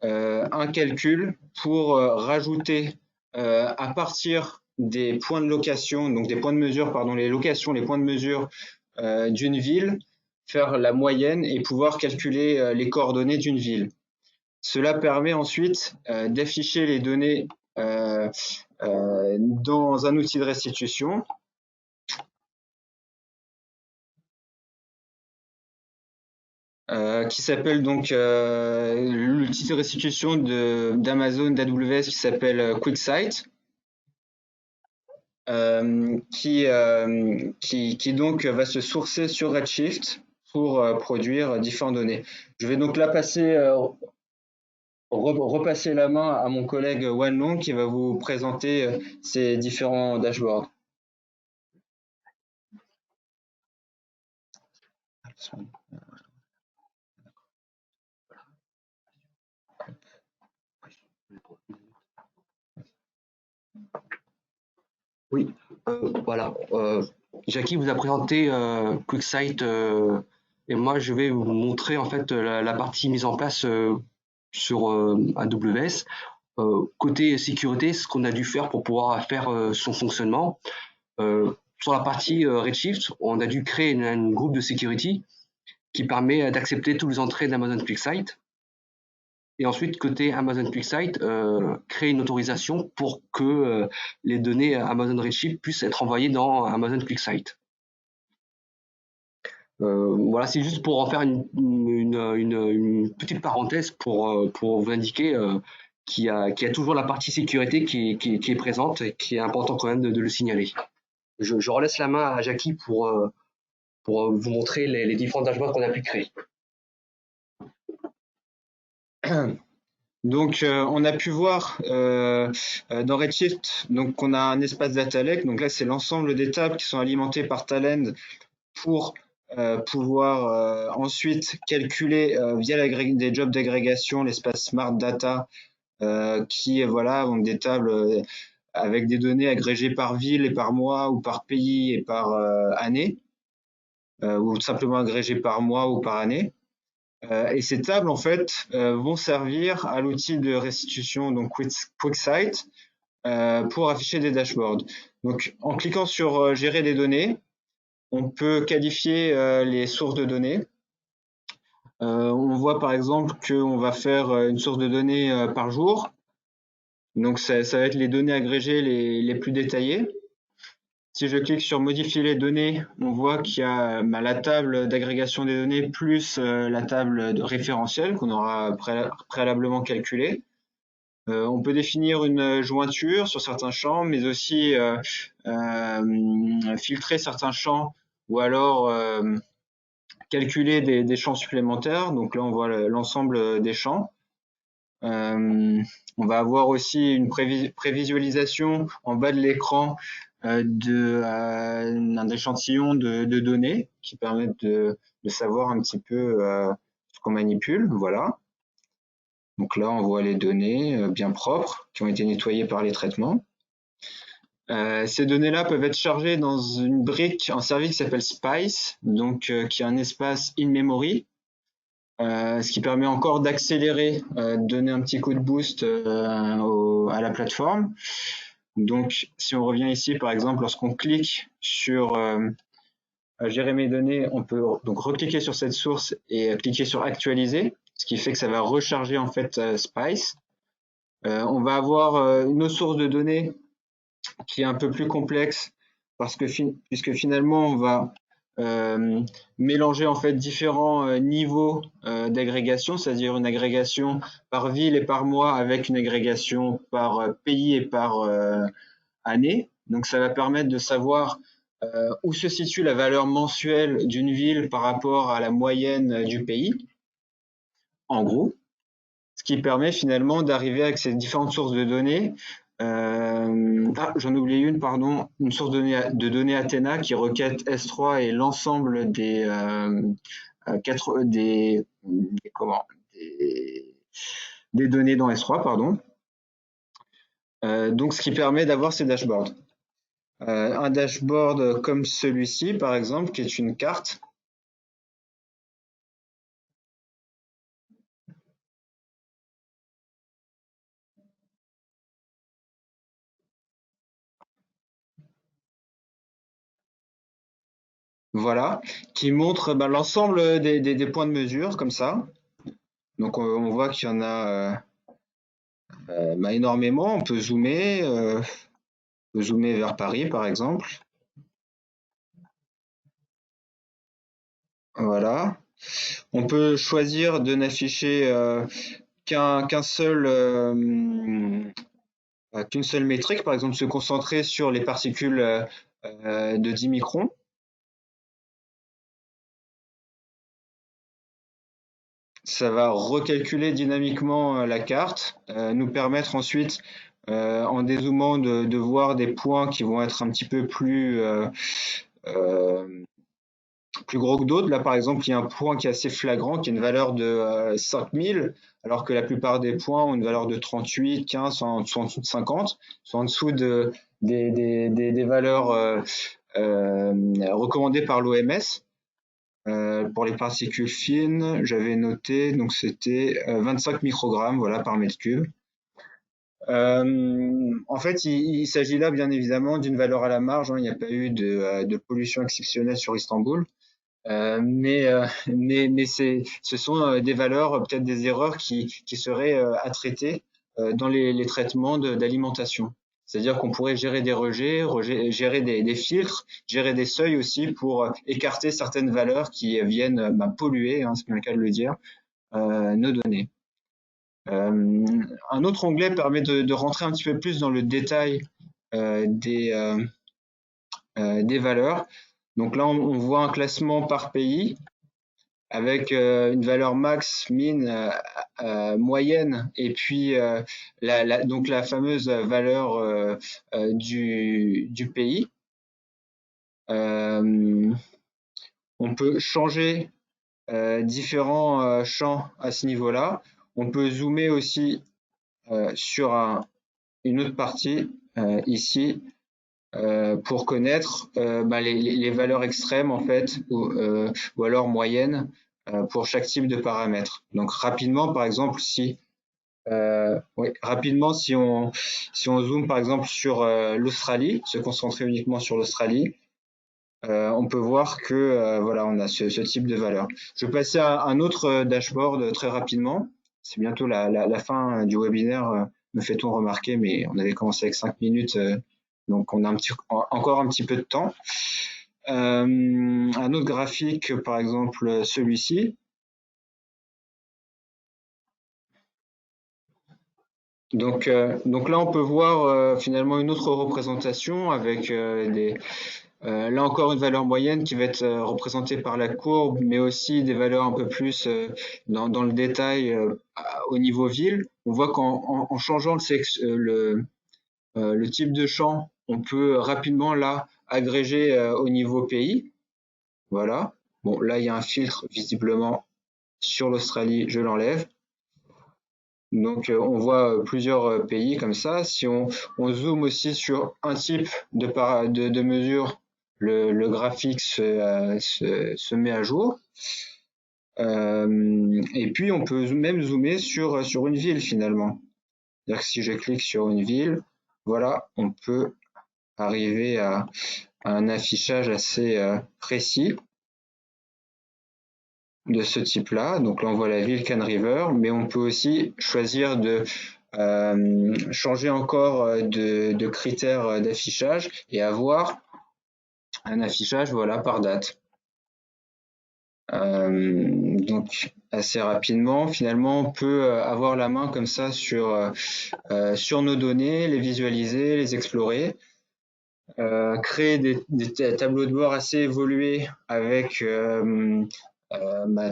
un calcul pour rajouter à partir des points de location, donc des points de mesure, pardon, les points de mesure d'une ville, faire la moyenne et pouvoir calculer les coordonnées d'une ville. Cela permet ensuite d'afficher les données dans un outil de restitution. Qui s'appelle donc l'outil de restitution d'Amazon, d'AWS qui s'appelle QuickSight. Qui donc va se sourcer sur Redshift pour produire différentes données. Je vais donc là repasser la main à mon collègue Wanlong qui va vous présenter ces différents dashboards. Oui, voilà. Jackie vous a présenté QuickSight et moi je vais vous montrer en fait la partie mise en place sur AWS. Côté sécurité, ce qu'on a dû faire pour pouvoir faire son fonctionnement. Sur la partie Redshift, on a dû créer un groupe de security qui permet d'accepter toutes les entrées d'Amazon QuickSight. Et ensuite, côté Amazon QuickSight, créer une autorisation pour que les données Amazon Redshift puissent être envoyées dans Amazon QuickSight. Voilà, c'est juste pour en faire une petite parenthèse pour vous indiquer qu'il y a toujours la partie sécurité qui est présente et qui est important quand même de le signaler. Je relaisse la main à Jackie pour vous montrer les différents dashboards qu'on a pu créer. Donc, on a pu voir dans Redshift, donc on a un espace data lake. Donc là, c'est l'ensemble des tables qui sont alimentées par Talend pour pouvoir ensuite calculer via des jobs d'agrégation l'espace Smart Data qui voilà ont des tables avec des données agrégées par ville et par mois ou par pays et par année ou simplement agrégées par mois ou par année. Et ces tables, en fait, vont servir à l'outil de restitution, donc QuickSight, pour afficher des dashboards. Donc, en cliquant sur Gérer les données, on peut qualifier les sources de données. On voit par exemple qu'on va faire une source de données par jour. Donc, ça va être les données agrégées les plus détaillées. Si je clique sur modifier les données, on voit qu'il y a la table d'agrégation des données plus la table de référentiel qu'on aura préalablement calculée. On peut définir une jointure sur certains champs, mais aussi filtrer certains champs ou alors calculer des champs supplémentaires. Donc là, on voit l'ensemble des champs. On va avoir aussi une prévisualisation en bas de l'écran d'un échantillon de données qui permettent de savoir un petit peu ce qu'on manipule. Voilà. Donc là, on voit les données bien propres qui ont été nettoyées par les traitements. Ces données-là peuvent être chargées dans une brique, un service qui s'appelle Spice, donc qui a un espace in-memory, ce qui permet encore d'accélérer, de donner un petit coup de boost à la plateforme. Donc, si on revient ici, par exemple, lorsqu'on clique sur gérer mes données, on peut donc recliquer sur cette source et cliquer sur actualiser, ce qui fait que ça va recharger en fait Spice. On va avoir une autre source de données qui est un peu plus complexe parce que puisque finalement on va mélanger en fait différents niveaux d'agrégation, c'est-à-dire une agrégation par ville et par mois avec une agrégation par pays et par année. Donc ça va permettre de savoir où se situe la valeur mensuelle d'une ville par rapport à la moyenne du pays, en gros, ce qui permet finalement d'arriver avec ces différentes sources de données. J'en oublie une, pardon, une source de données Athena qui requête S3 et l'ensemble des données dans S3, pardon. Donc, ce qui permet d'avoir ces dashboards. Un dashboard comme celui-ci, par exemple, qui est une carte. Voilà, qui montre l'ensemble des points de mesure, comme ça. Donc, on voit qu'il y en a énormément. On peut zoomer vers Paris, par exemple. Voilà. On peut choisir de n'afficher qu'une seule métrique, par exemple se concentrer sur les particules de 10 microns. Ça va recalculer dynamiquement la carte, nous permettre ensuite, en dézoomant, de voir des points qui vont être un petit peu plus gros que d'autres. Là, par exemple, il y a un point qui est assez flagrant, qui a une valeur de 5000, alors que la plupart des points ont une valeur de 38, 15, soit en dessous de 50, soit en dessous des valeurs recommandées par l'OMS. Pour les particules fines, j'avais noté, donc c'était 25 microgrammes, voilà, par mètre cube. En fait, il s'agit là, bien évidemment, d'une valeur à la marge. Hein. Il n'y a pas eu de pollution exceptionnelle sur Istanbul. Mais ce sont des valeurs, peut-être des erreurs qui seraient à traiter dans les traitements d'alimentation. C'est-à-dire qu'on pourrait gérer des rejets, gérer des filtres, gérer des seuils aussi pour écarter certaines valeurs qui viennent polluer, hein, c'est bien le cas de le dire, nos données. Un autre onglet permet de rentrer un petit peu plus dans le détail des valeurs. Donc là, on voit un classement par pays avec une valeur max, min, moyenne, et puis donc la fameuse valeur du pays. On peut changer différents champs à ce niveau-là. On peut zoomer aussi sur une autre partie ici pour connaître les valeurs extrêmes en fait ou alors moyennes pour chaque type de paramètre. Donc rapidement, par exemple, si on zoome par exemple sur l'Australie, se concentrer uniquement sur l'Australie, on peut voir que voilà, on a ce type de valeur. Je vais passer à un autre dashboard très rapidement. C'est bientôt la fin du webinaire, me fait-on remarquer, mais on avait commencé avec 5 minutes, donc on a encore un petit peu de temps. Un autre graphique, par exemple celui-ci. Donc là, on peut voir finalement une autre représentation avec là encore une valeur moyenne qui va être représentée par la courbe, mais aussi des valeurs un peu plus dans le détail au niveau ville. On voit qu'en changeant le type de champ, on peut rapidement là agréger au niveau pays. Voilà. Bon, là, il y a un filtre visiblement sur l'Australie, je l'enlève. Donc, on voit plusieurs pays comme ça. Si on zoome aussi sur un type de mesure, le graphique se met à jour. Et puis, on peut même zoomer sur une ville finalement. C'est-à-dire que si je clique sur une ville, voilà, on peut arriver à un affichage assez précis de ce type-là. Donc là, on voit la ville Cannes River, mais on peut aussi choisir de changer encore de critères d'affichage et avoir un affichage voilà, par date. Donc assez rapidement, finalement, on peut avoir la main comme ça sur nos données, les visualiser, les explorer. Créer des tableaux de bord assez évolués avec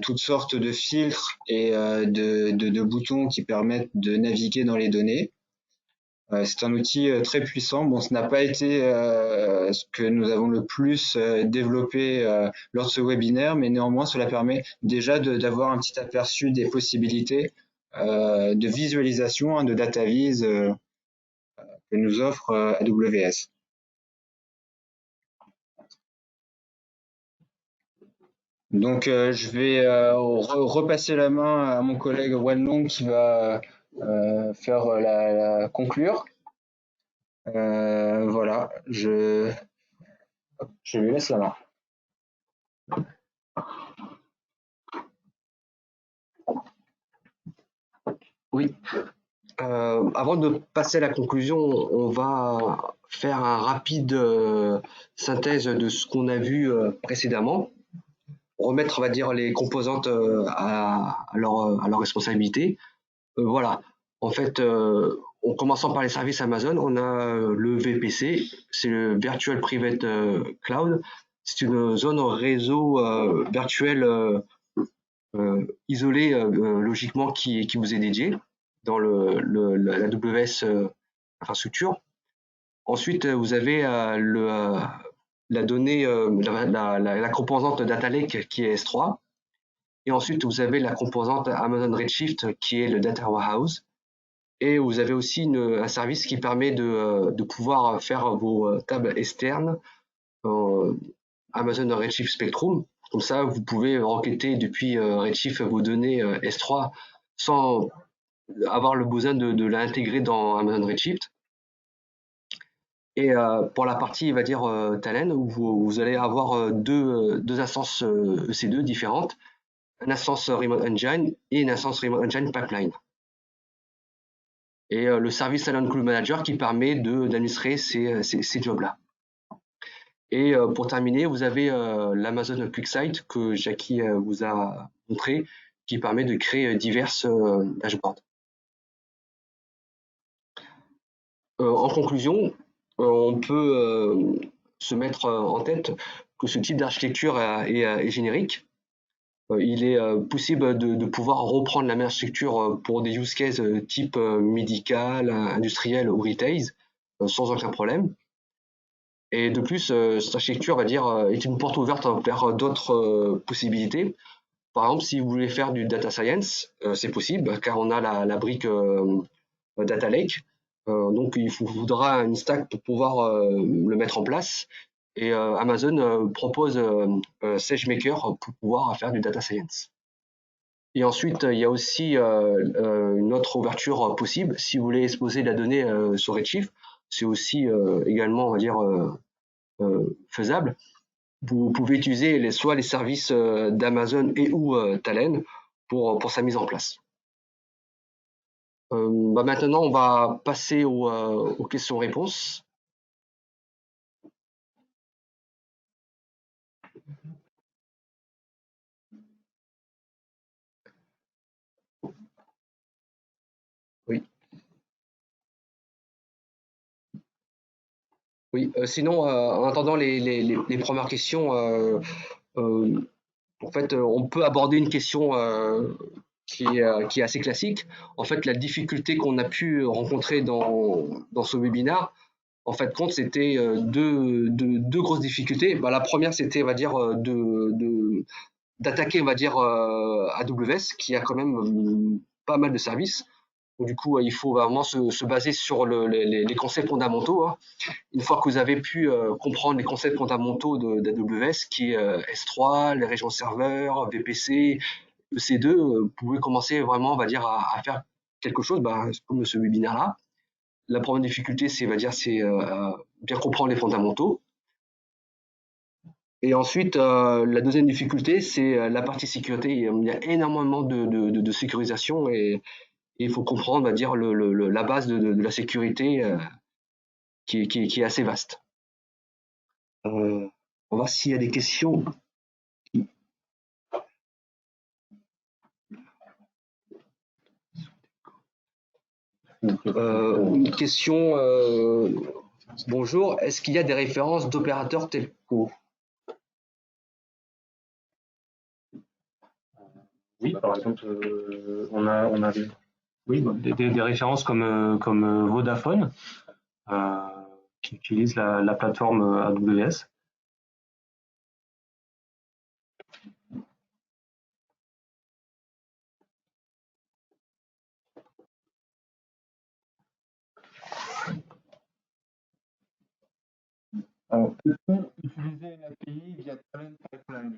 toutes sortes de filtres et de boutons qui permettent de naviguer dans les données. C'est un outil très puissant. Bon, ce n'a pas été ce que nous avons le plus développé lors de ce webinaire, mais néanmoins, cela permet déjà d'avoir un petit aperçu des possibilités de visualisation, hein, de data viz que nous offre AWS. Donc, je vais repasser la main à mon collègue Wanlong qui va faire la conclure. Voilà, je lui laisse la main. Oui. Avant de passer à la conclusion, on va faire un rapide synthèse de ce qu'on a vu précédemment, remettre, on va dire, les composantes à leur responsabilité. Voilà. En fait, en commençant par les services Amazon, on a le VPC, c'est le Virtual Private Cloud. C'est une zone réseau virtuel isolée logiquement qui vous est dédiée dans la AWS infrastructure. Ensuite, vous avez la donnée, la composante Data Lake qui est S3. Et ensuite, vous avez la composante Amazon Redshift qui est le Data Warehouse. Et vous avez aussi un service qui permet de pouvoir faire vos tables externes Amazon Redshift Spectrum. Comme ça, vous pouvez requêter depuis Redshift vos données S3 sans avoir le besoin de l'intégrer dans Amazon Redshift. Et pour la partie, on va dire, Talend, où vous allez avoir deux instances EC2 différentes, une instance Remote Engine et une instance Remote Engine Pipeline. Et le service Talend Cloud Manager qui permet d'administrer ces jobs-là. Et pour terminer, vous avez l'Amazon QuickSight que Jackie vous a montré, qui permet de créer diverses dashboards. En conclusion, on peut se mettre en tête que ce type d'architecture est générique. Il est possible de pouvoir reprendre la même architecture pour des use cases type médical, industriel ou retail sans aucun problème. Et de plus, cette architecture, on va dire, est une porte ouverte vers d'autres possibilités. Par exemple, si vous voulez faire du data science, c'est possible car on a la brique Data Lake. Donc, il vous faudra une stack pour pouvoir le mettre en place. Et Amazon propose SageMaker pour pouvoir faire du data science. Et ensuite, il y a aussi une autre ouverture possible. Si vous voulez exposer la donnée sur Redshift, c'est aussi également, on va dire, faisable. Vous pouvez utiliser soit les services d'Amazon et ou Talend pour sa mise en place. Maintenant, on va passer aux questions-réponses. Oui. Oui, sinon, en attendant les premières questions, en fait, on peut aborder une question qui est assez classique. En fait, la difficulté qu'on a pu rencontrer dans ce webinaire, en fait, compte, c'était deux grosses difficultés. Bah, la première, c'était, on va dire, d'attaquer, on va dire, AWS, qui a quand même pas mal de services. Donc, du coup, il faut vraiment se baser sur les concepts fondamentaux, hein. Une fois que vous avez pu comprendre les concepts fondamentaux d'AWS, qui est S3, les régions serveurs, VPC, EC2, vous pouvez commencer vraiment, on va dire, à faire quelque chose, bah, comme ce webinaire-là. La première difficulté, c'est, on va dire, c'est bien comprendre les fondamentaux. Et ensuite, la deuxième difficulté, c'est la partie sécurité. Il y a énormément de sécurisation et il faut comprendre, on va dire, la base de la sécurité qui est assez vaste. On va voir s'il y a des questions. Une question. Bonjour, est-ce qu'il y a des références d'opérateurs telco? Oui, par exemple, on a des références comme Vodafone, qui utilise la plateforme AWS. Alors, peut-on utiliser une API via Talent Pipeline?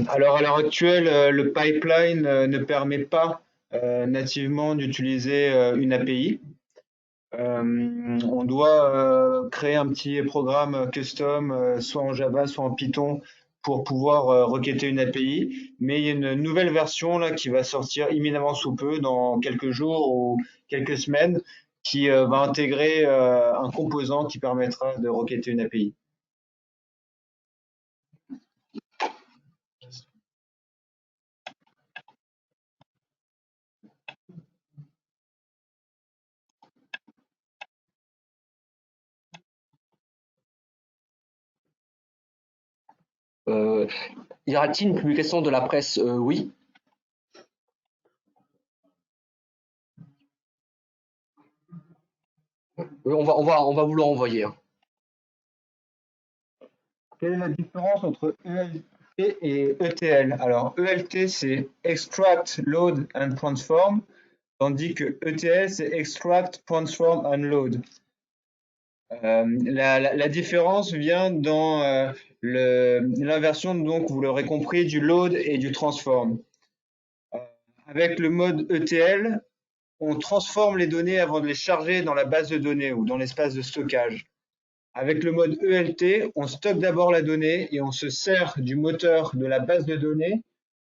Alors, à l'heure actuelle, le pipeline ne permet pas nativement d'utiliser une API. On doit créer un petit programme custom, soit en Java, soit en Python, pour pouvoir requêter une API. Mais il y a une nouvelle version là qui va sortir imminemment sous peu, dans quelques jours ou quelques semaines, qui va intégrer un composant qui permettra de requêter une API. Y aura-t-il une publication de la presse? Oui. On va vous l'envoyer, hein. Quelle est la différence entre ELT et ETL? Alors, ELT, c'est Extract, Load and Transform, tandis que ETL, c'est Extract, Transform and Load. La différence vient dans l'inversion, donc vous l'aurez compris, du load et du transform. Avec le mode ETL, on transforme les données avant de les charger dans la base de données ou dans l'espace de stockage. Avec le mode ELT, on stocke d'abord la donnée et on se sert du moteur de la base de données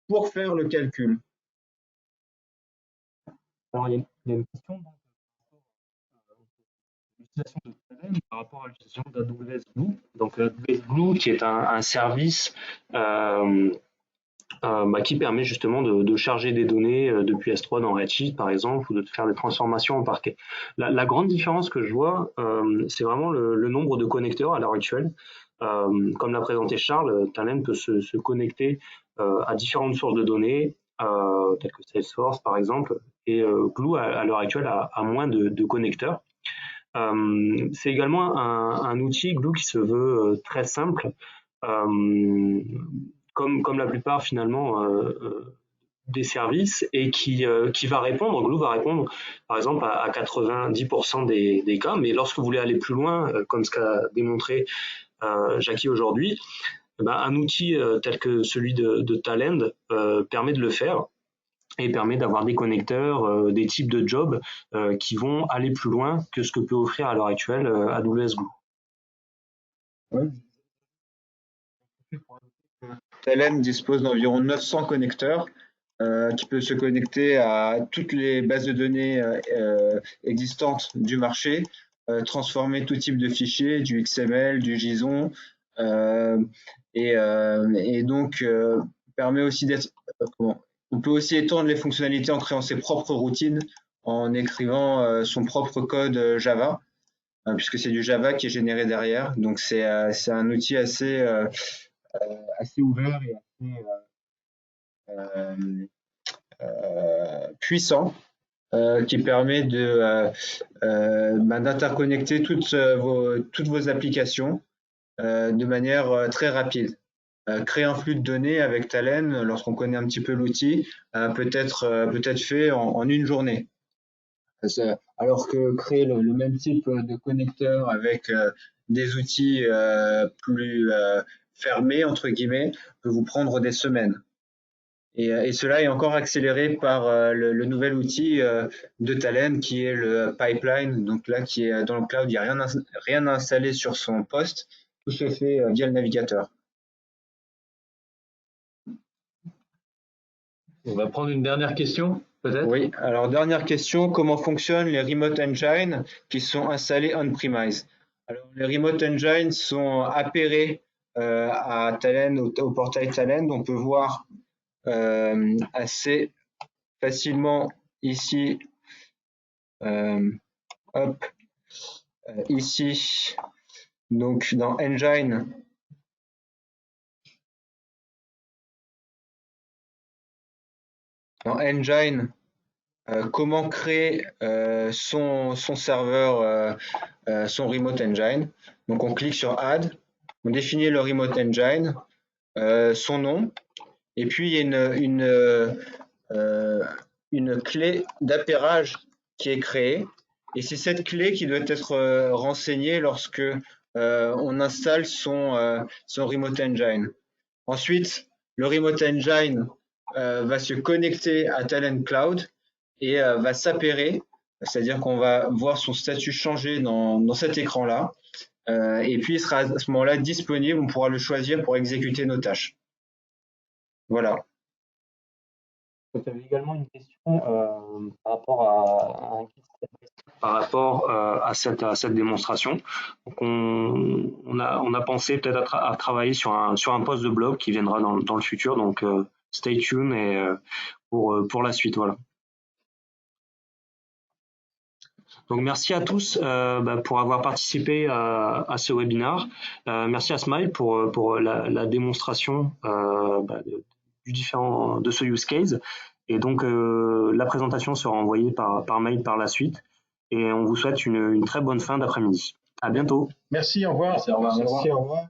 pour faire le calcul. Alors, il y a une question l'utilisation de Talend par rapport à l'utilisation d'AWS Glue. Donc, AWS Glue, qui est un service qui permet justement de charger des données depuis S3 dans Redshift, par exemple, ou de faire des transformations en parquet. La grande différence que je vois, c'est vraiment le nombre de connecteurs à l'heure actuelle. Comme l'a présenté Charles, Talend peut se connecter à différentes sources de données, telles que Salesforce, par exemple, et Glue, à l'heure actuelle, a moins de connecteurs. C'est également un outil Glue qui se veut très simple, comme la plupart finalement des services, et qui va répondre, Glue va répondre par exemple à 90% des cas, mais lorsque vous voulez aller plus loin, comme ce qu'a démontré Jackie aujourd'hui, un outil tel que celui de Talend permet de le faire et permet d'avoir des connecteurs, des types de jobs qui vont aller plus loin que ce que peut offrir à l'heure actuelle AWS Glue. Ouais. Talend dispose d'environ 900 connecteurs qui peuvent se connecter à toutes les bases de données existantes du marché, transformer tout type de fichiers, du XML, du JSON, et donc permet aussi d'être on peut aussi étendre les fonctionnalités en créant ses propres routines, en écrivant son propre code Java. puisque c'est du Java qui est généré derrière. Donc c'est un outil assez ouvert et assez puissant qui permet d'interconnecter toutes vos applications de manière très rapide. Créer un flux de données avec Talend, lorsqu'on connaît un petit peu l'outil, peut être fait en une journée. Alors que créer le même type de connecteur avec des outils plus fermés, entre guillemets, peut vous prendre des semaines. Et cela est encore accéléré par le nouvel outil de Talend qui est le pipeline. Donc là, qui est dans le cloud, il n'y a rien à installer sur son poste. Tout se fait via le navigateur. On va prendre une dernière question, peut-être? Oui, alors dernière question, comment fonctionnent les Remote Engines qui sont installés on-premise? Alors les Remote Engines sont appairés à Talend, au portail Talend. On peut voir assez facilement ici, ici, donc dans Engine, comment créer son serveur, son Remote Engine. Donc on clique sur Add, on définit le Remote Engine, son nom, et puis il y a une clé d'appairage qui est créée, et c'est cette clé qui doit être renseignée lorsque on installe son Remote Engine. Ensuite, le Remote Engine va se connecter à Talend Cloud et va s'appairer, c'est-à-dire qu'on va voir son statut changer dans cet écran-là, et puis il sera à ce moment-là disponible, on pourra le choisir pour exécuter nos tâches. Voilà. Tu avais également une question par rapport à cette démonstration. Donc on a pensé peut-être à travailler sur un post de blog qui viendra dans le futur. Donc stay tuned et pour la suite, voilà. Donc merci à tous pour avoir participé à ce webinaire. Merci à Smile pour la démonstration de ce use case. Et donc la présentation sera envoyée par mail par la suite. Et on vous souhaite une très bonne fin d'après-midi. À bientôt. Merci, au revoir. Merci, au revoir.